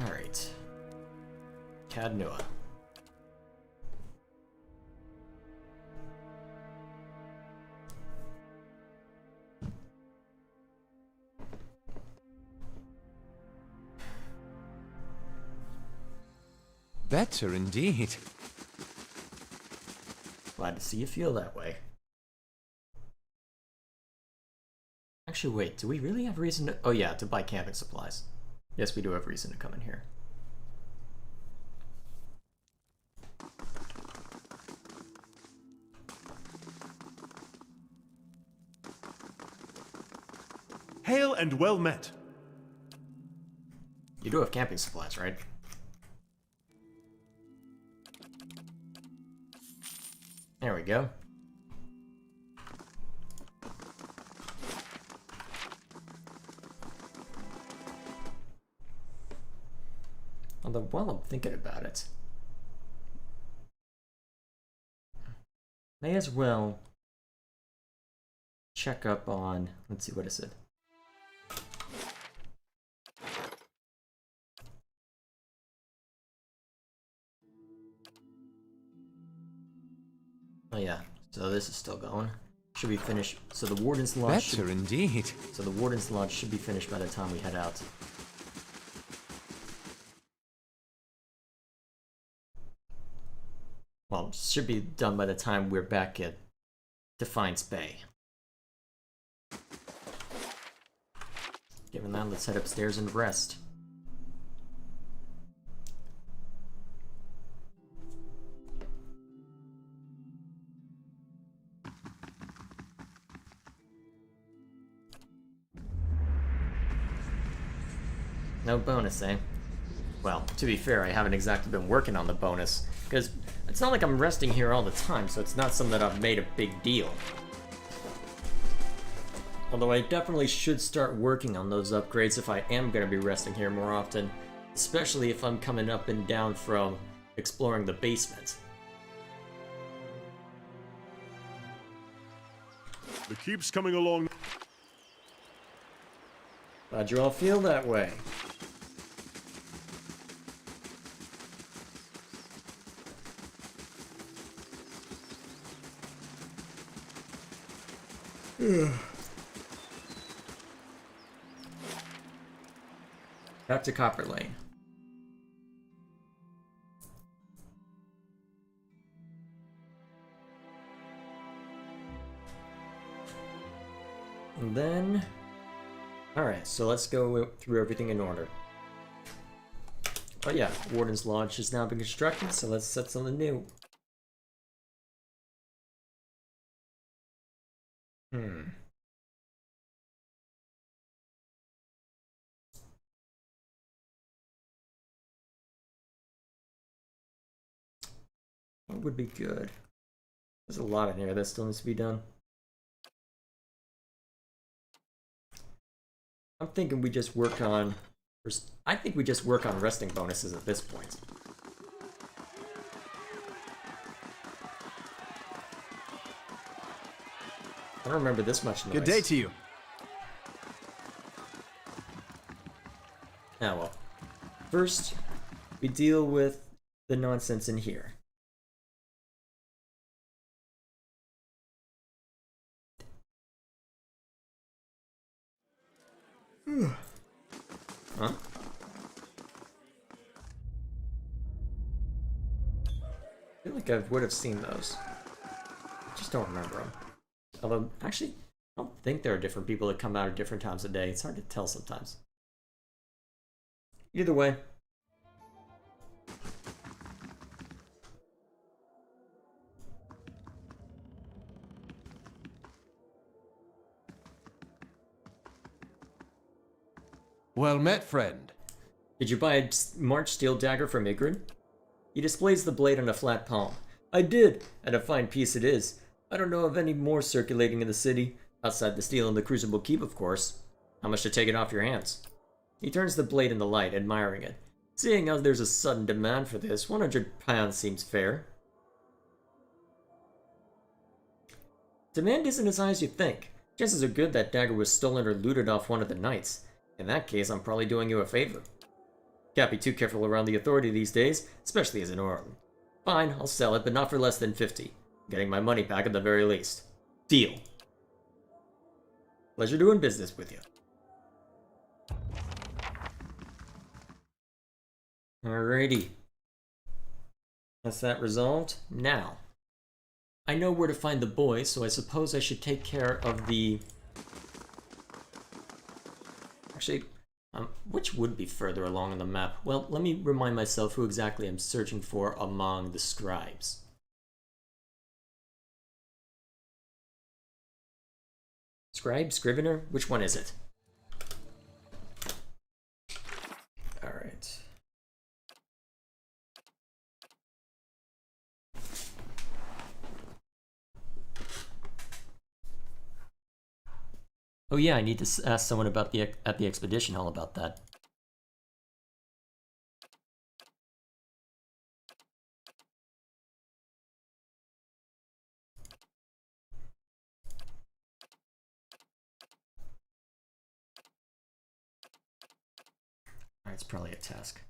Alright. Cadnua. Better indeed. Glad to see you feel that way. Actually, wait, do we really have reason to... Oh yeah, to buy camping supplies. Yes, we do have reason to come in here. Hail and well met. You do have camping supplies, right? There we go. Although, while I'm thinking about it, may as well check up on, let's see, what is it? Oh yeah, so this is still going. Should be finished. So the Warden's Lodge. Better indeed. So the Warden's Lodge should be finished by the time we head out. Well, should be done by the time we're back at Defiance Bay. Given that, let's head upstairs and rest. No bonus, eh? Well, to be fair, I haven't exactly been working on the bonus, because it's not like I'm resting here all the time, so it's not something that I've made a big deal. Although I definitely should start working on those upgrades if I am going to be resting here more often, especially if I'm coming up and down from exploring the basement. The keep's coming along. Glad you all feel that way. Back to Copper Lane. And then... Alright, so let's go through everything in order. Oh yeah, Warden's Lodge has now been constructed, so let's set something new. What would be good? There's a lot in here that still needs to be done. I'm thinking we just work on... I think we just work on resting bonuses at this point. I don't remember this much noise. Good day to you. Ah well. First, we deal with the nonsense in here. Huh? like I would have seen those. I just don't remember them. Although, actually, I don't think there are different people that come out at different times of day. It's hard to tell sometimes. Either way. Well met, friend. Did you buy a March steel dagger from Igrin? He displays the blade on a flat palm. I did, and a fine piece it is. I don't know of any more circulating in the city, outside the steel in the Crucible Keep, of course. How much to take it off your hands? He turns the blade in the light, admiring it. Seeing as there's a sudden demand for this, 100 pounds seems fair. Demand isn't as high as you think. Chances are good that dagger was stolen or looted off one of the knights. In that case, I'm probably doing you a favor. Can't be too careful around the authority these days, especially as an Orlin. Fine, I'll sell it, but not for less than 50. Getting my money back at the very least. Deal. Pleasure doing business with you. Alrighty. That's that resolved. Now, I know where to find the boy, so I suppose I should take care of the... Actually, which would be further along on the map? Well, let me remind myself who exactly I'm searching for among the scribes. Scribe? Scrivener? Which one is it? Alright. Oh yeah, I need to ask someone about at the expedition hall about that. Alright, it's probably a task.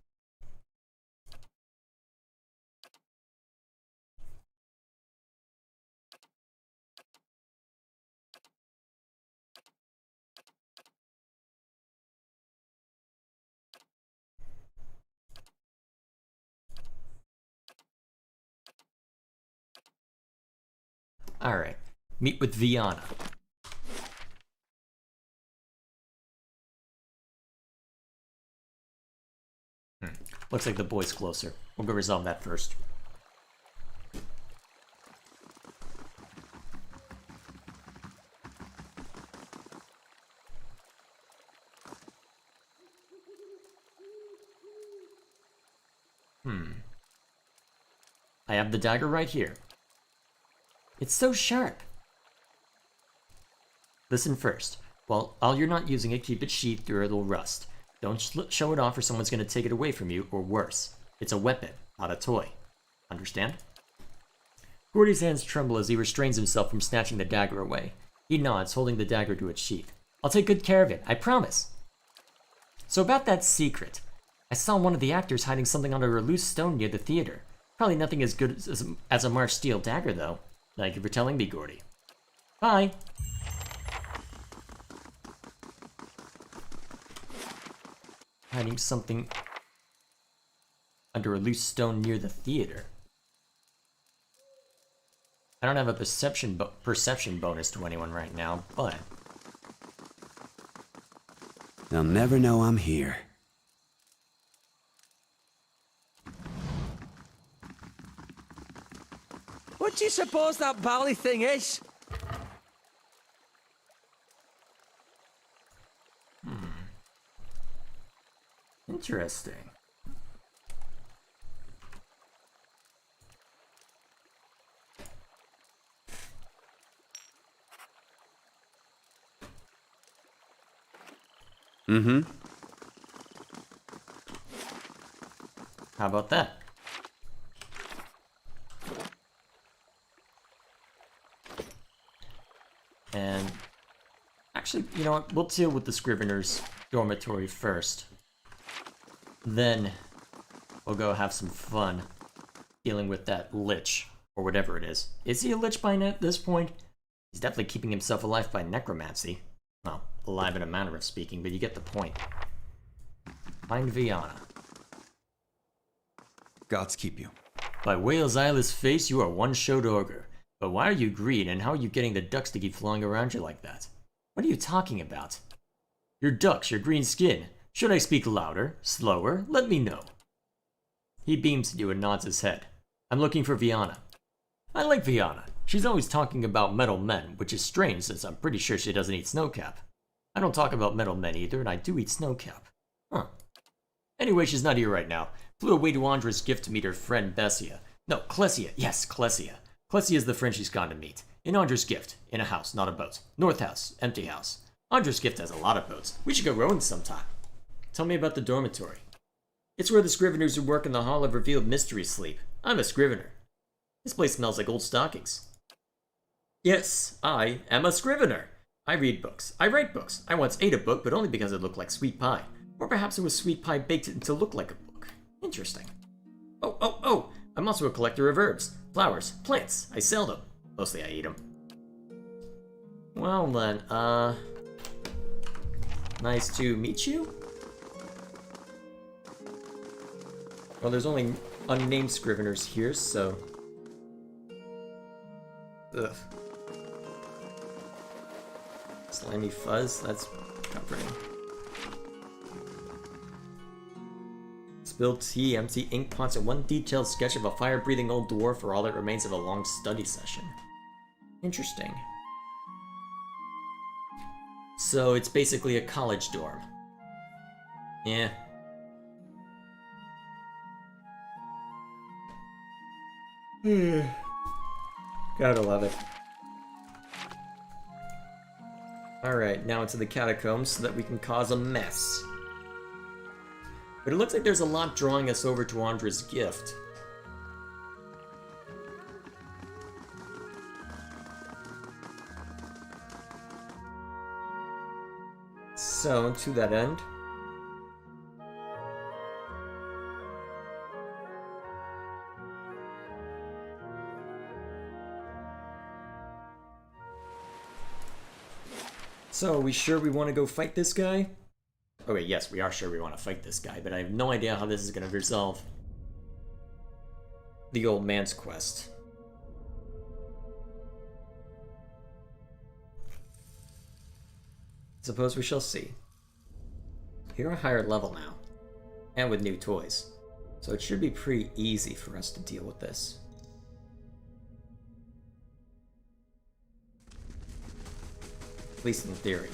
Alright, meet with Viana. Looks like the boy's closer. We'll go resolve that first. I have the dagger right here. It's so sharp. Listen first. While you're not using it, keep it sheathed or it'll rust. Don't show it off or someone's going to take it away from you, or worse. It's a weapon, not a toy. Understand? Gordy's hands tremble as he restrains himself from snatching the dagger away. He nods, holding the dagger to its sheath. I'll take good care of it, I promise. So about that secret. I saw one of the actors hiding something under a loose stone near the theater. Probably nothing as good as a March steel dagger, though. Thank you for telling me, Gordy. Bye. Hiding something under a loose stone near the theater. I don't have a perception bonus to anyone right now, but... They'll never know I'm here. What do you suppose that bally thing is? Interesting. How about that? And actually, you know what? We'll deal with the Scrivener's dormitory first. Then we'll go have some fun dealing with that lich, or whatever it is. Is he a lich by this point? He's definitely keeping himself alive by necromancy. Well, alive in a manner of speaking, but you get the point. Find Viana. Gods keep you. By Whale's eyeless face, you are one-showed ogre. But why are you green, and how are you getting the ducks to keep flying around you like that? What are you talking about? Your ducks, your green skin. Should I speak louder? Slower? Let me know. He beams at you and nods his head. I'm looking for Viana. I like Viana. She's always talking about metal men, which is strange since I'm pretty sure she doesn't eat snowcap. I don't talk about metal men either, and I do eat snowcap. Huh. Anyway, she's not here right now. Flew away to Andra's gift to meet her friend Bessia. No, Clesia. Yes, Clesia. Clesia is the friend she's gone to meet. In Andra's gift. In a house, not a boat. North house. Empty house. Andra's gift has a lot of boats. We should go rowing sometime. Tell me about the dormitory. It's where the scriveners who work in the Hall of Revealed Mysteries sleep. I'm a scrivener. This place smells like old stockings. Yes, I am a scrivener. I read books. I write books. I once ate a book, but only because it looked like sweet pie. Or perhaps it was sweet pie baked to look like a book. Interesting. Oh! I'm also a collector of herbs, flowers, plants. I sell them. Mostly I eat them. Well then, nice to meet you? Well, there's only unnamed scriveners here, so... Ugh. Slimy fuzz, that's comforting. Spilled tea, empty ink pots, and one detailed sketch of a fire-breathing old dwarf for all that remains of a long study session. Interesting. So it's basically a college dorm. Yeah. Gotta love it. Alright, now into the catacombs so that we can cause a mess. But it looks like there's a lot drawing us over to Andra's gift. So, to that end... So, are we sure we want to go fight this guy? Okay, yes, we are sure we want to fight this guy, but I have no idea how this is going to resolve the old man's quest. Suppose we shall see. You're a higher level now, and with new toys, so it should be pretty easy for us to deal with this. At least in theory.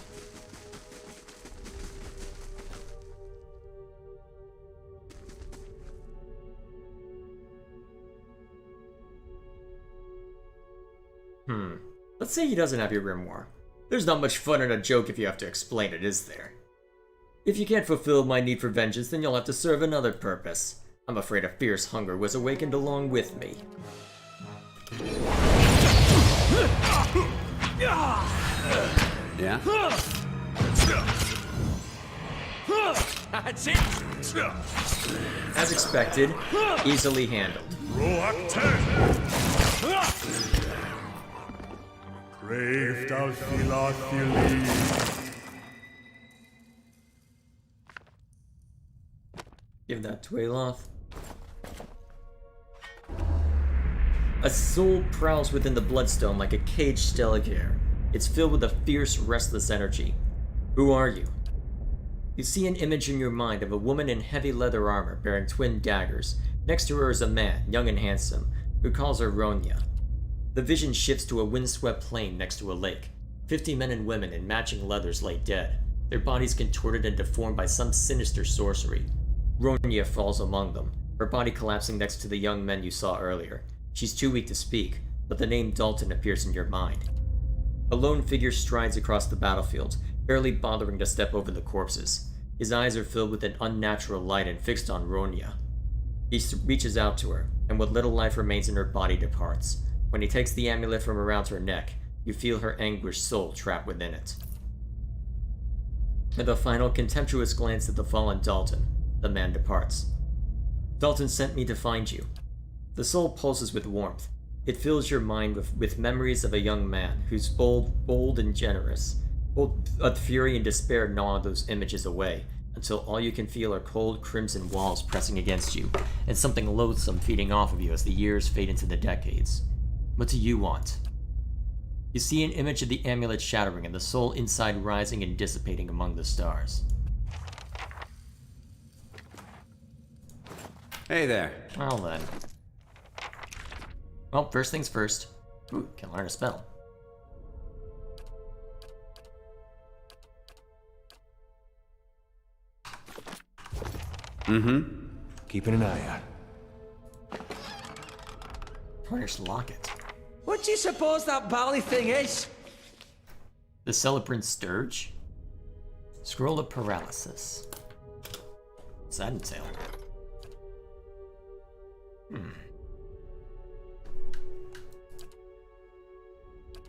Let's say he doesn't have your grimoire. There's not much fun in a joke if you have to explain it, is there? If you can't fulfill my need for vengeance, then you'll have to serve another purpose. I'm afraid a fierce hunger was awakened along with me. Yeah? That's it! As expected, easily handled. Brave Dalfilathili. Give that to Aloth. A soul prowls within the bloodstone like a caged Stellager. It's filled with a fierce, restless energy. Who are you? You see an image in your mind of a woman in heavy leather armor bearing twin daggers. Next to her is a man, young and handsome, who calls her Ronya. The vision shifts to a windswept plain next to a lake. 50 men and women in matching leathers lay dead, their bodies contorted and deformed by some sinister sorcery. Ronya falls among them, her body collapsing next to the young men you saw earlier. She's too weak to speak, but the name Dalton appears in your mind. A lone figure strides across the battlefield, barely bothering to step over the corpses. His eyes are filled with an unnatural light and fixed on Ronya. He reaches out to her, and what little life remains in her body departs. When he takes the amulet from around her neck, you feel her anguished soul trapped within it. With a final contemptuous glance at the fallen Dalton, the man departs. Dalton sent me to find you. The soul pulses with warmth. It fills your mind with memories of a young man who's bold and generous. Both fury and despair gnaw those images away, until all you can feel are cold, crimson walls pressing against you, and something loathsome feeding off of you as the years fade into the decades. What do you want? You see an image of the amulet shattering and the soul inside rising and dissipating among the stars. Hey there. Well then. Well, first things first. Ooh, can learn a spell. Mm-hmm. Keeping an eye out. Tarnished locket. What do you suppose that bally thing is? The Celebrant Sturge? Scroll of Paralysis. What's that entail?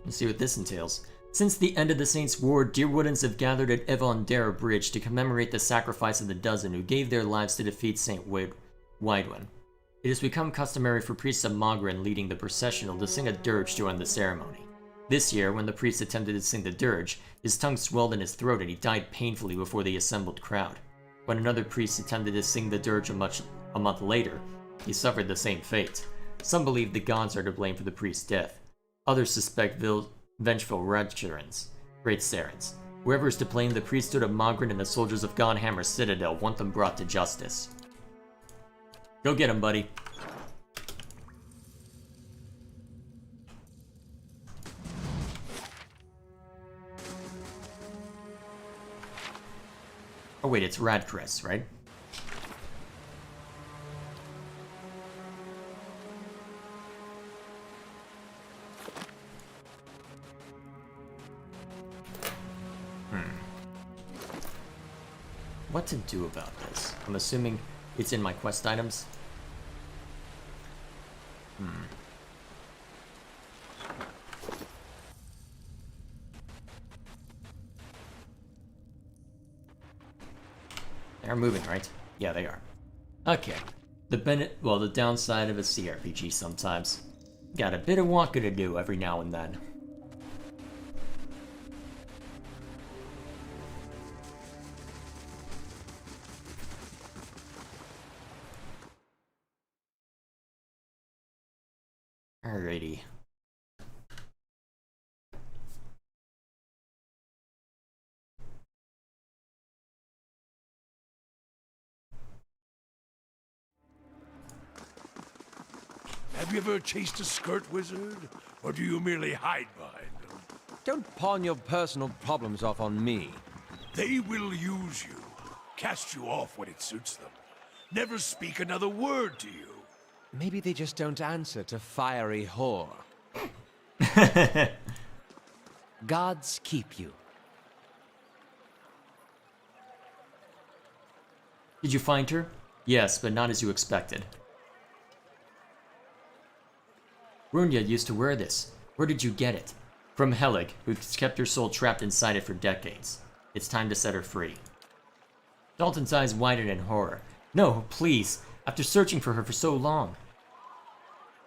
Let's see what this entails. Since the end of the Saints' War, Deerwoodans have gathered at Evondera Bridge to commemorate the sacrifice of the dozen who gave their lives to defeat Saint Widwin. It has become customary for priests of Mogren leading the processional to sing a dirge to end the ceremony. This year, when the priest attempted to sing the dirge, his tongue swelled in his throat and he died painfully before the assembled crowd. When another priest attempted to sing the dirge a month later, he suffered the same fate. Some believe the gods are to blame for the priest's death. Others suspect vengeful Great Sarens. Whoever is to blame, the priesthood of Mogren and the soldiers of Godhammer Citadel want them brought to justice. Go get him, buddy. Oh wait, it's Radcrest, right? What to do about this? I'm assuming it's in my quest items. They're moving, right? Yeah, they are. Okay. The downside of a CRPG sometimes. Got a bit of walking to do every now and then. Alrighty. Have you ever chased a skirt wizard? Or do you merely hide behind them? Don't pawn your personal problems off on me. They will use you, cast you off when it suits them. Never speak another word to you. Maybe they just don't answer to fiery whore. Gods keep you. Did you find her? Yes, but not as you expected. Runya used to wear this. Where did you get it? From Helig, who's kept her soul trapped inside it for decades. It's time to set her free. Dalton's eyes widen in horror. No, please. After searching for her for so long.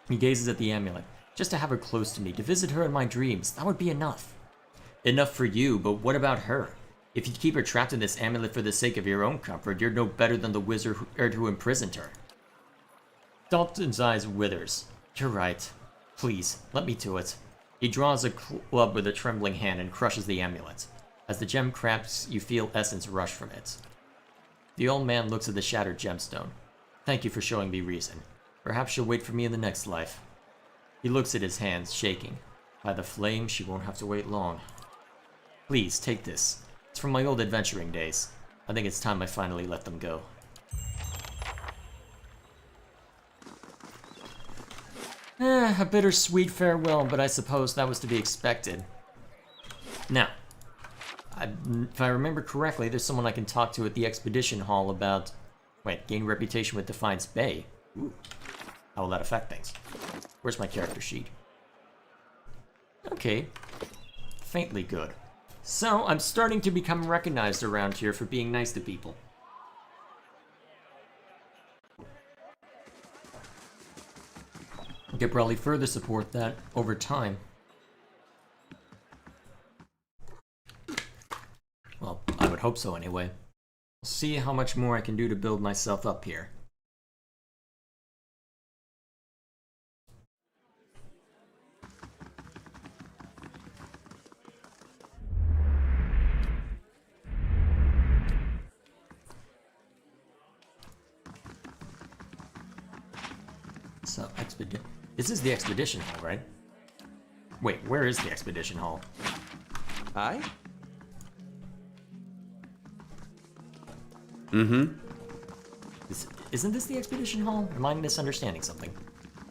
He gazes at the amulet. Just to have her close to me, to visit her in my dreams, that would be enough. Enough for you, but what about her? If you keep her trapped in this amulet for the sake of your own comfort, you're no better than the wizard who imprisoned her. Dalton's eyes withers. You're right. Please, let me do it. He draws a club with a trembling hand and crushes the amulet. As the gem cracks, you feel essence rush from it. The old man looks at the shattered gemstone. Thank you for showing me reason. Perhaps she'll wait for me in the next life. He looks at his hands, shaking. By the flame, she won't have to wait long. Please, take this. It's from my old adventuring days. I think it's time I finally let them go. A bittersweet farewell, but I suppose that was to be expected. Now, if I remember correctly, there's someone I can talk to at the Expedition Hall about... Wait, gain reputation with Defiance Bay. Ooh. How will that affect things? Where's my character sheet? Okay. Faintly good. So, I'm starting to become recognized around here for being nice to people. I could probably further support that over time. Well, I would hope so anyway. See how much more I can do to build myself up here. So, this is the expedition hall, right? Wait, where is the expedition hall? Aye? Isn't this the expedition hall? Am I misunderstanding something?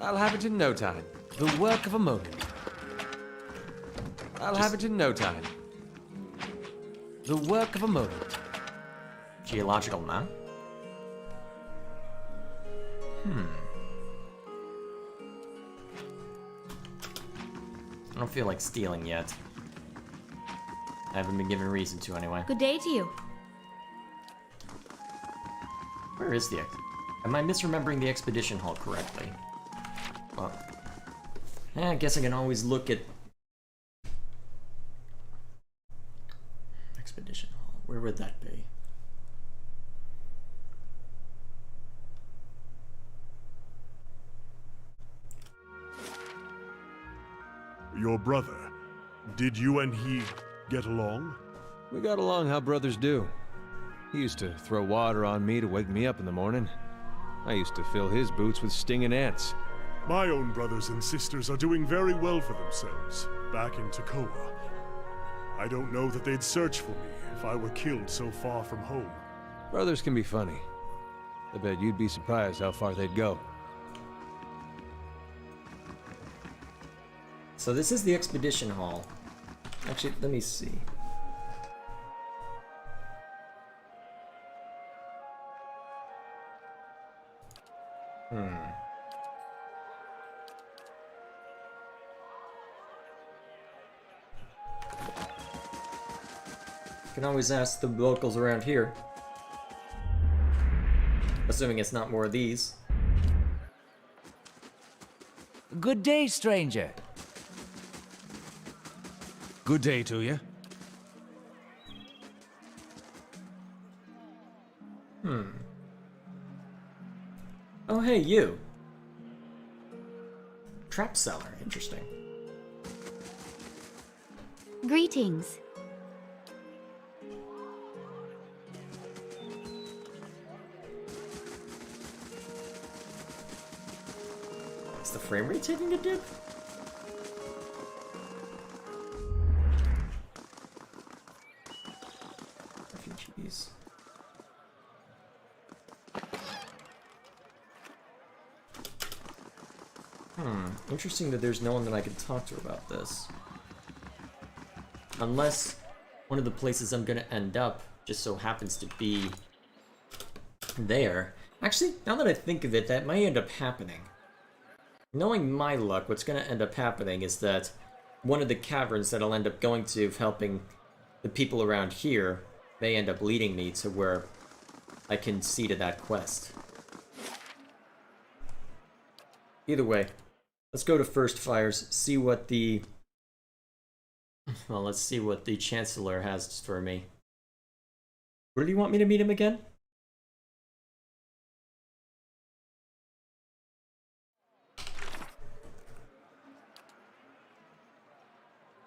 I'll have it in no time. The work of a moment. I'll have it in no time. The work of a moment. Geological map? I don't feel like stealing yet. I haven't been given reason to anyway. Good day to you. Where is the am I misremembering the expedition hall correctly? Well, I guess I can always look at expedition hall. Where would that be? Your brother, did you and he get along? We got along how brothers do. He used to throw water on me to wake me up in the morning. I used to fill his boots with stinging ants. My own brothers and sisters are doing very well for themselves, back in Takoa. I don't know that they'd search for me if I were killed so far from home. Brothers can be funny. I bet you'd be surprised how far they'd go. So this is the expedition hall. Actually, let me see. Can always ask the locals around here. Assuming it's not more of these. Good day, stranger. Good day to you. Oh, hey, you. Trap cellar, interesting. Greetings. Is the frame rate taking a dip? Refugees. Interesting that there's no one that I can talk to about this. Unless one of the places I'm gonna end up just so happens to be there. Actually, now that I think of it, that might end up happening. Knowing my luck, what's gonna end up happening is that one of the caverns that I'll end up going to helping the people around here may end up leading me to where I can see to that quest. Either way, let's go to First Fires, see what the... Well, let's see what the Chancellor has for me. Where do you want me to meet him again?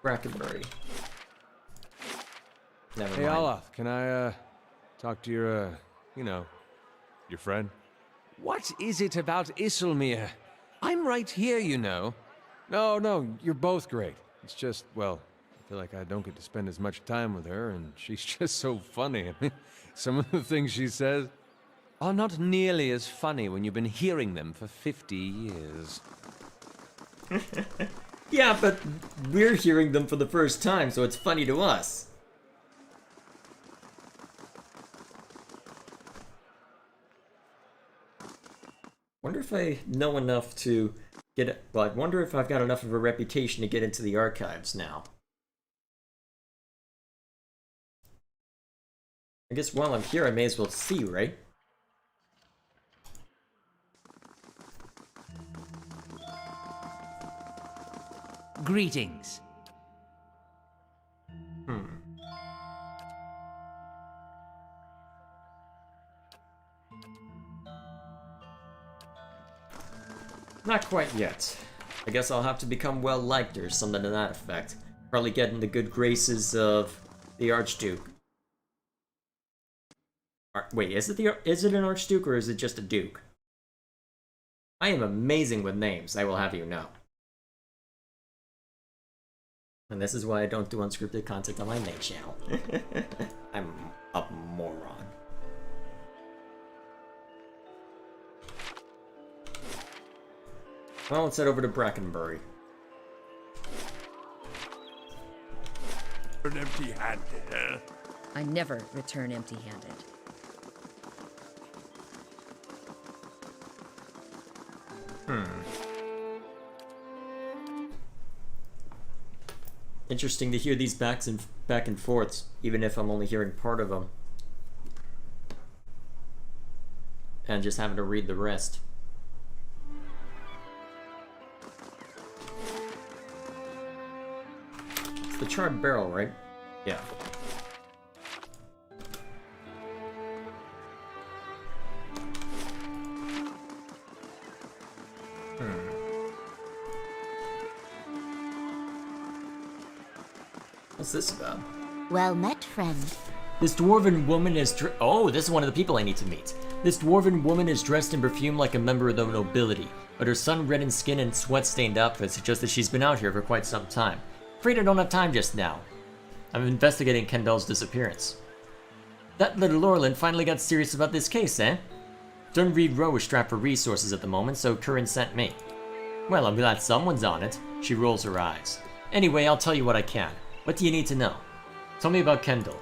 Brackenbury. Never Hey, mind. Olaf, can I, talk to your, you know, your friend? What is it about Isilmir? I'm right here, you know. No, you're both great. It's just, well, I feel like I don't get to spend as much time with her, and she's just so funny. I mean, some of the things she says Are not nearly as funny when you've been hearing them for 50 years. Yeah, but we're hearing them for the first time, so it's funny to us. Wonder if I know enough to get... Well, I wonder if I've got enough of a reputation to get into the archives now. I guess while I'm here, I may as well see, right? Greetings. Not quite yet. I guess I'll have to become well-liked or something to that effect. Probably get in the good graces of the Archduke. Wait, is it an Archduke or is it just a Duke? I am amazing with names, I will have you know. And this is why I don't do unscripted content on my main channel. I'm a moron. Well, let's head over to Brackenbury. An empty-handed, huh? I never return empty-handed. Interesting to hear these back and forths, even if I'm only hearing part of them. And just having to read the rest. It's the charred barrel, right? Yeah. What's this about? Well met, friend. This dwarven woman is oh, this is one of the people I need to meet. This dwarven woman is dressed in perfume like a member of the nobility, but her sun-reddened skin and sweat-stained outfit suggest that she's been out here for quite some time. Afraid I don't have time just now. I'm investigating Kendall's disappearance. That little Orlin finally got serious about this case, eh? Dunreed Row is strapped for resources at the moment, so Curran sent me. Well, I'm glad someone's on it. She rolls her eyes. Anyway, I'll tell you what I can. What do you need to know? Tell me about Kendall.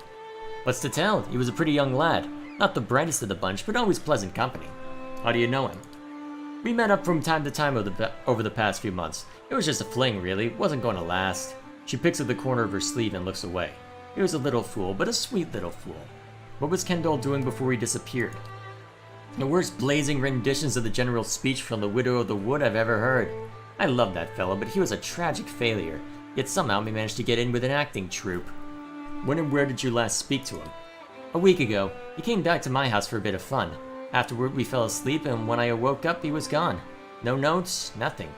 What's to tell? He was a pretty young lad. Not the brightest of the bunch, but always pleasant company. How do you know him? We met up from time to time over the past few months. It was just a fling, really. It wasn't going to last. She picks at the corner of her sleeve and looks away. He was a little fool, but a sweet little fool. What was Kendall doing before he disappeared? The worst blazing renditions of the general speech from the Widow of the Wood I've ever heard. I love that fellow, but he was a tragic failure. Yet somehow we managed to get in with an acting troupe. When and where did you last speak to him? A week ago. He came back to my house for a bit of fun. Afterward we fell asleep, and when I woke up he was gone. No notes, nothing.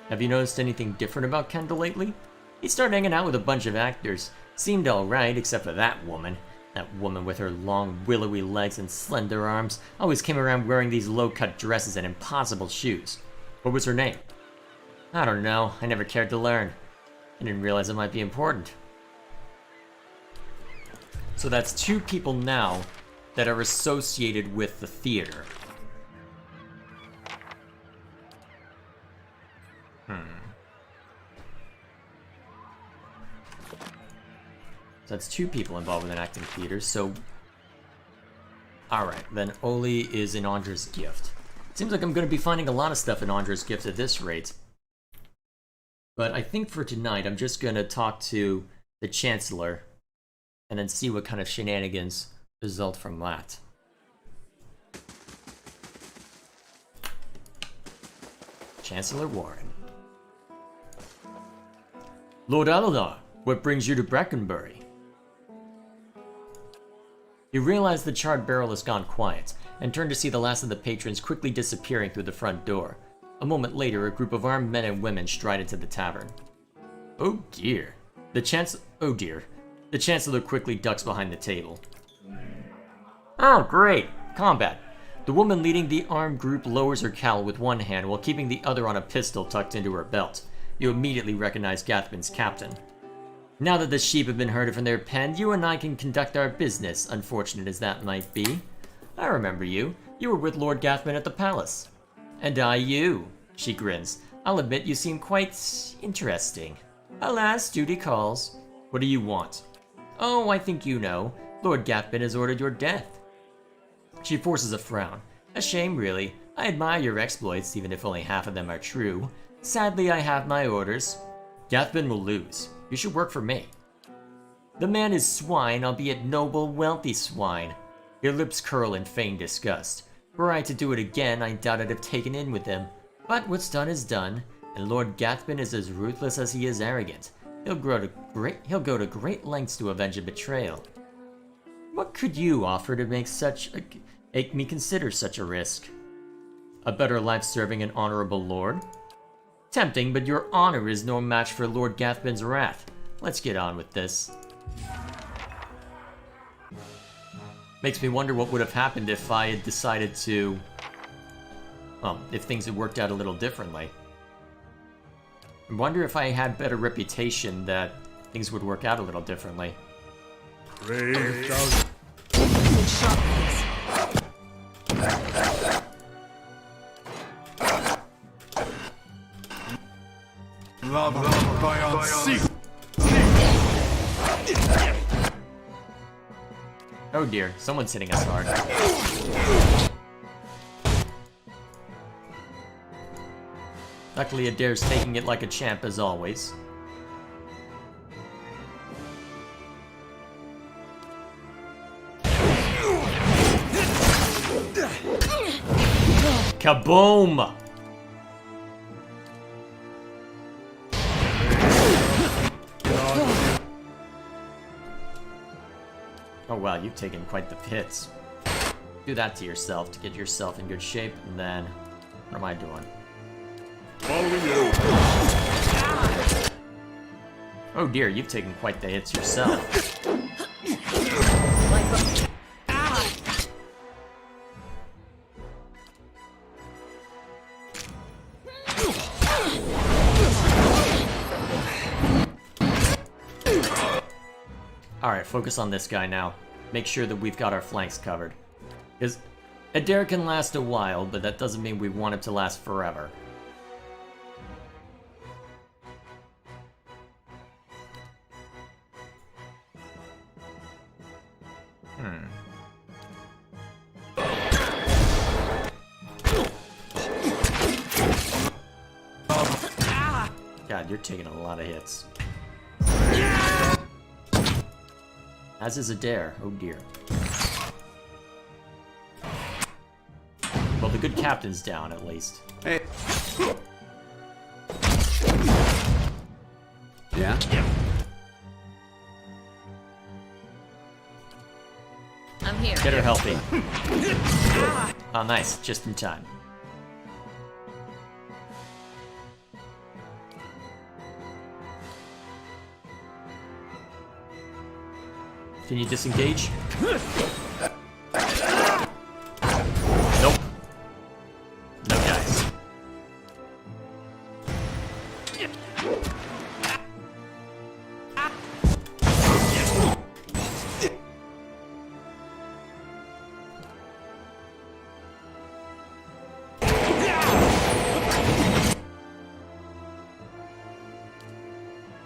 Have you noticed anything different about Kendall lately? He started hanging out with a bunch of actors. Seemed alright, except for that woman. That woman with her long, willowy legs and slender arms always came around wearing these low-cut dresses and impossible shoes. What was her name? I don't know. I never cared to learn. I didn't realize it might be important. So that's two people now that are associated with the theater. So that's two people involved with an acting theater, so... Alright, then Oli is in Andra's gift. Seems like I'm going to be finding a lot of stuff in Andra's gift at this rate. But I think for tonight, I'm just going to talk to the Chancellor and then see what kind of shenanigans result from that. Chancellor Warren. Lord Aladar, what brings you to Brackenbury? You realize the charred barrel has gone quiet, and turn to see the last of the patrons quickly disappearing through the front door. A moment later, a group of armed men and women stride into the tavern. Oh dear. The Chancellor quickly ducks behind the table. Oh, great! Combat. The woman leading the armed group lowers her cowl with one hand while keeping the other on a pistol tucked into her belt. You immediately recognize Gathman's captain. Now that the sheep have been herded from their pen, you and I can conduct our business, unfortunate as that might be. I remember you. You were with Lord Gathman at the palace. And I you. She grins. I'll admit you seem quite interesting. Alas, duty calls. What do you want? Oh, I think you know. Lord Gathman has ordered your death. She forces a frown. A shame, really. I admire your exploits, even if only half of them are true. Sadly, I have my orders. Gathman will lose. You should work for me. The man is swine, albeit noble, wealthy swine. Your lips curl in feigned disgust. Were I to do it again, I doubt I'd have taken in with him. But what's done is done, and Lord Gathman is as ruthless as he is arrogant. He'll go to great lengths to avenge a betrayal. What could you offer to make me consider such a risk? A better life serving an honorable lord? Tempting, but your honor is no match for Lord Gathbin's wrath. Let's get on with this. Makes me wonder what would have happened if I had decided to... Well, if things had worked out a little differently. I wonder if I had better reputation that things would work out a little differently. Brave Good shot, please. Lava by on sea. Oh dear, someone's hitting us hard. Luckily, Adair's taking it like a champ as always. Kaboom! Oh wow, you've taken quite the hits. Do that to yourself to get yourself in good shape, and then... What am I doing? Following you. Oh dear, you've taken quite the hits yourself. Alright, focus on this guy now. Make sure that we've got our flanks covered. Because Adair can last a while, but that doesn't mean we want it to last forever. God, you're taking a lot of hits. As is Adair. Oh dear. Well, the good captain's down, at least. Hey. Yeah? I'm here. Get her healthy. Oh, nice. Just in time. Can you disengage? Nope. No guys.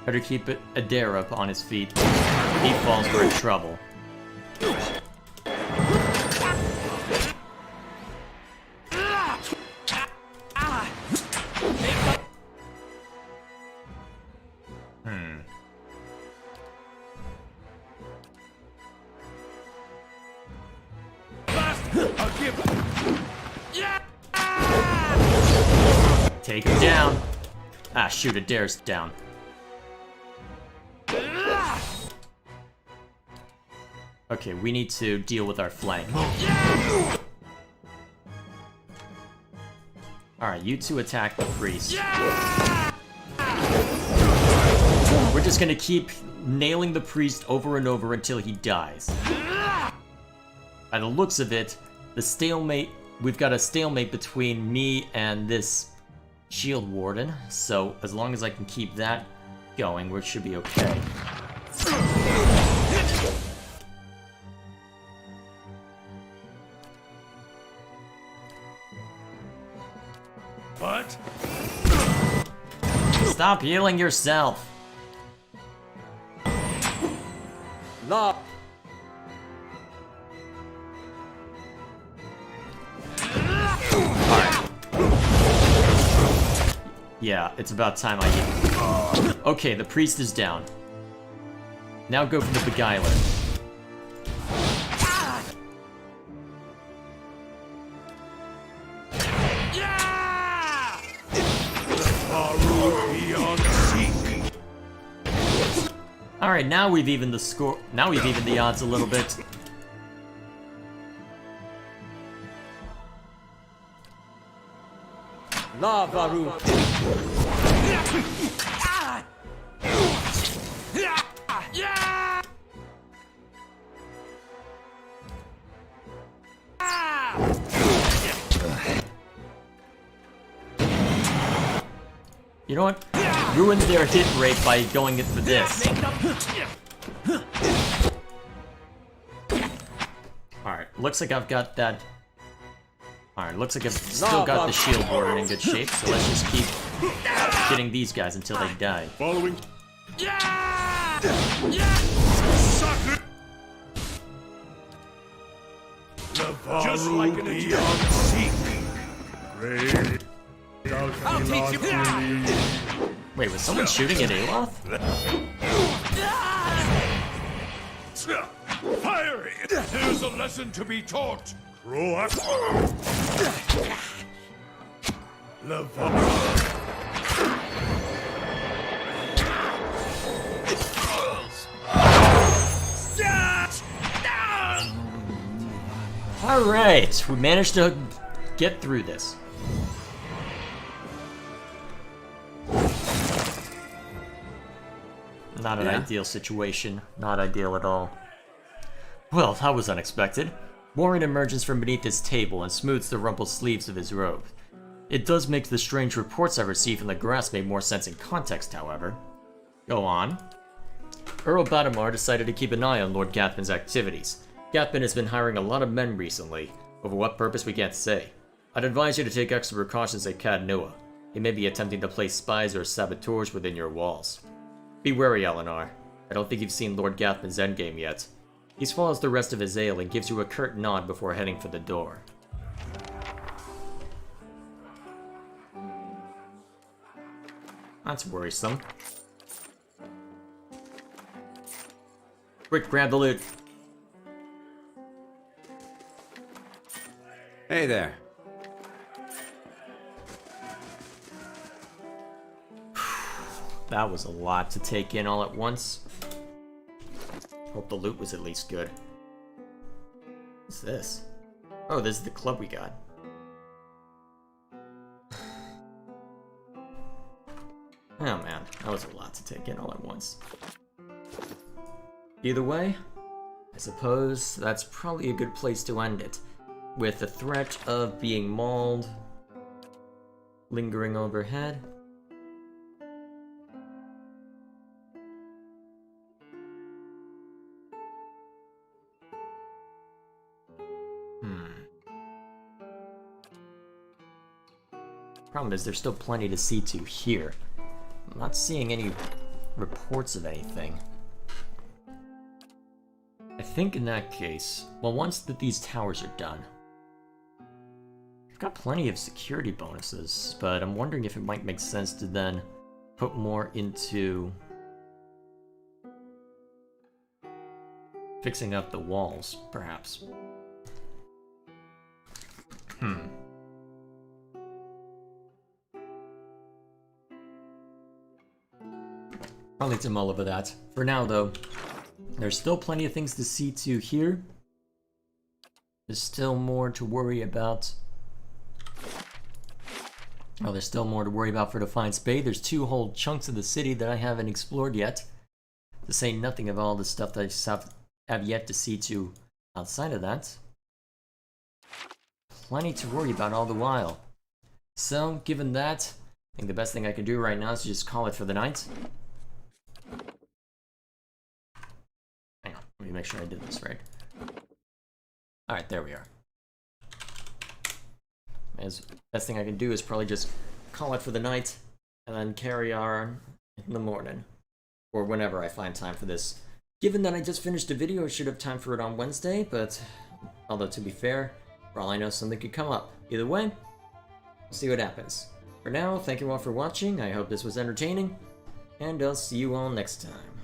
Better keep Adair up on his feet. He falls, we're in trouble. Take him down. Ah, shoot, Adair's down. Okay, we need to deal with our flank. Alright, you two attack the priest. We're just gonna keep nailing the priest over and over until he dies. By the looks of it, the stalemate... We've got a stalemate between me and this shield warden, so as long as I can keep that going, we should be okay. What? Stop healing yourself. Love. Yeah, it's about time I get... Okay, the priest is down. Now go for the beguiler. Alright, now we've evened the score. Now we've evened the odds a little bit. Lava root. You know what? Ruined their hit rate by going into this. Alright, looks like I've got that. Alright, looks like I've still got the shield warded in good shape, so let's just keep getting these guys until they die. Following. Just like an Seek. I'll teach you. Wait, was someone shooting at Aloth? Fire it! There's a lesson to be taught. Alright, we managed to get through this. Not an ideal situation. Not ideal at all. Well, that was unexpected. Warren emerges from beneath his table and smooths the rumpled sleeves of his robe. It does make the strange reports I received from the grass make more sense in context, however. Go on. Earl Batamar decided to keep an eye on Lord Gathman's activities. Gathman has been hiring a lot of men recently. Over what purpose, we can't say. I'd advise you to take extra precautions at Cadnua. He may be attempting to place spies or saboteurs within your walls. Be wary, Eleanor. I don't think you've seen Lord Gathman's endgame yet. He swallows the rest of his ale and gives you a curt nod before heading for the door. That's worrisome. Quick, grab the loot. Hey there. That was a lot to take in all at once. Hope the loot was at least good. What's this? Oh, this is the club we got. Oh man, that was a lot to take in all at once. Either way, I suppose that's probably a good place to end it. With the threat of being mauled lingering overhead. Problem is, there's still plenty to see to here. I'm not seeing any reports of anything. I think in that case, well, once that these towers are done, I've got plenty of security bonuses, but I'm wondering if it might make sense to then put more into fixing up the walls, perhaps. Probably to mull over that. For now, though, there's still plenty of things to see to here. There's still more to worry about. Oh, there's still more to worry about for Defiance Bay. There's 2 whole chunks of the city that I haven't explored yet. To say nothing of all the stuff that I have yet to see to outside of that. Plenty to worry about all the while. So, given that, I think the best thing I can do right now is just call it for the night. Hang on, let me make sure I did this right. Alright, there we are. Best thing I can do is probably just call it for the night, and then carry on in the morning. Or whenever I find time for this. Given that I just finished a video, I should have time for it on Wednesday, but although to be fair, for all I know, something could come up. Either way, we'll see what happens. For now, thank you all for watching, I hope this was entertaining, and I'll see you all next time.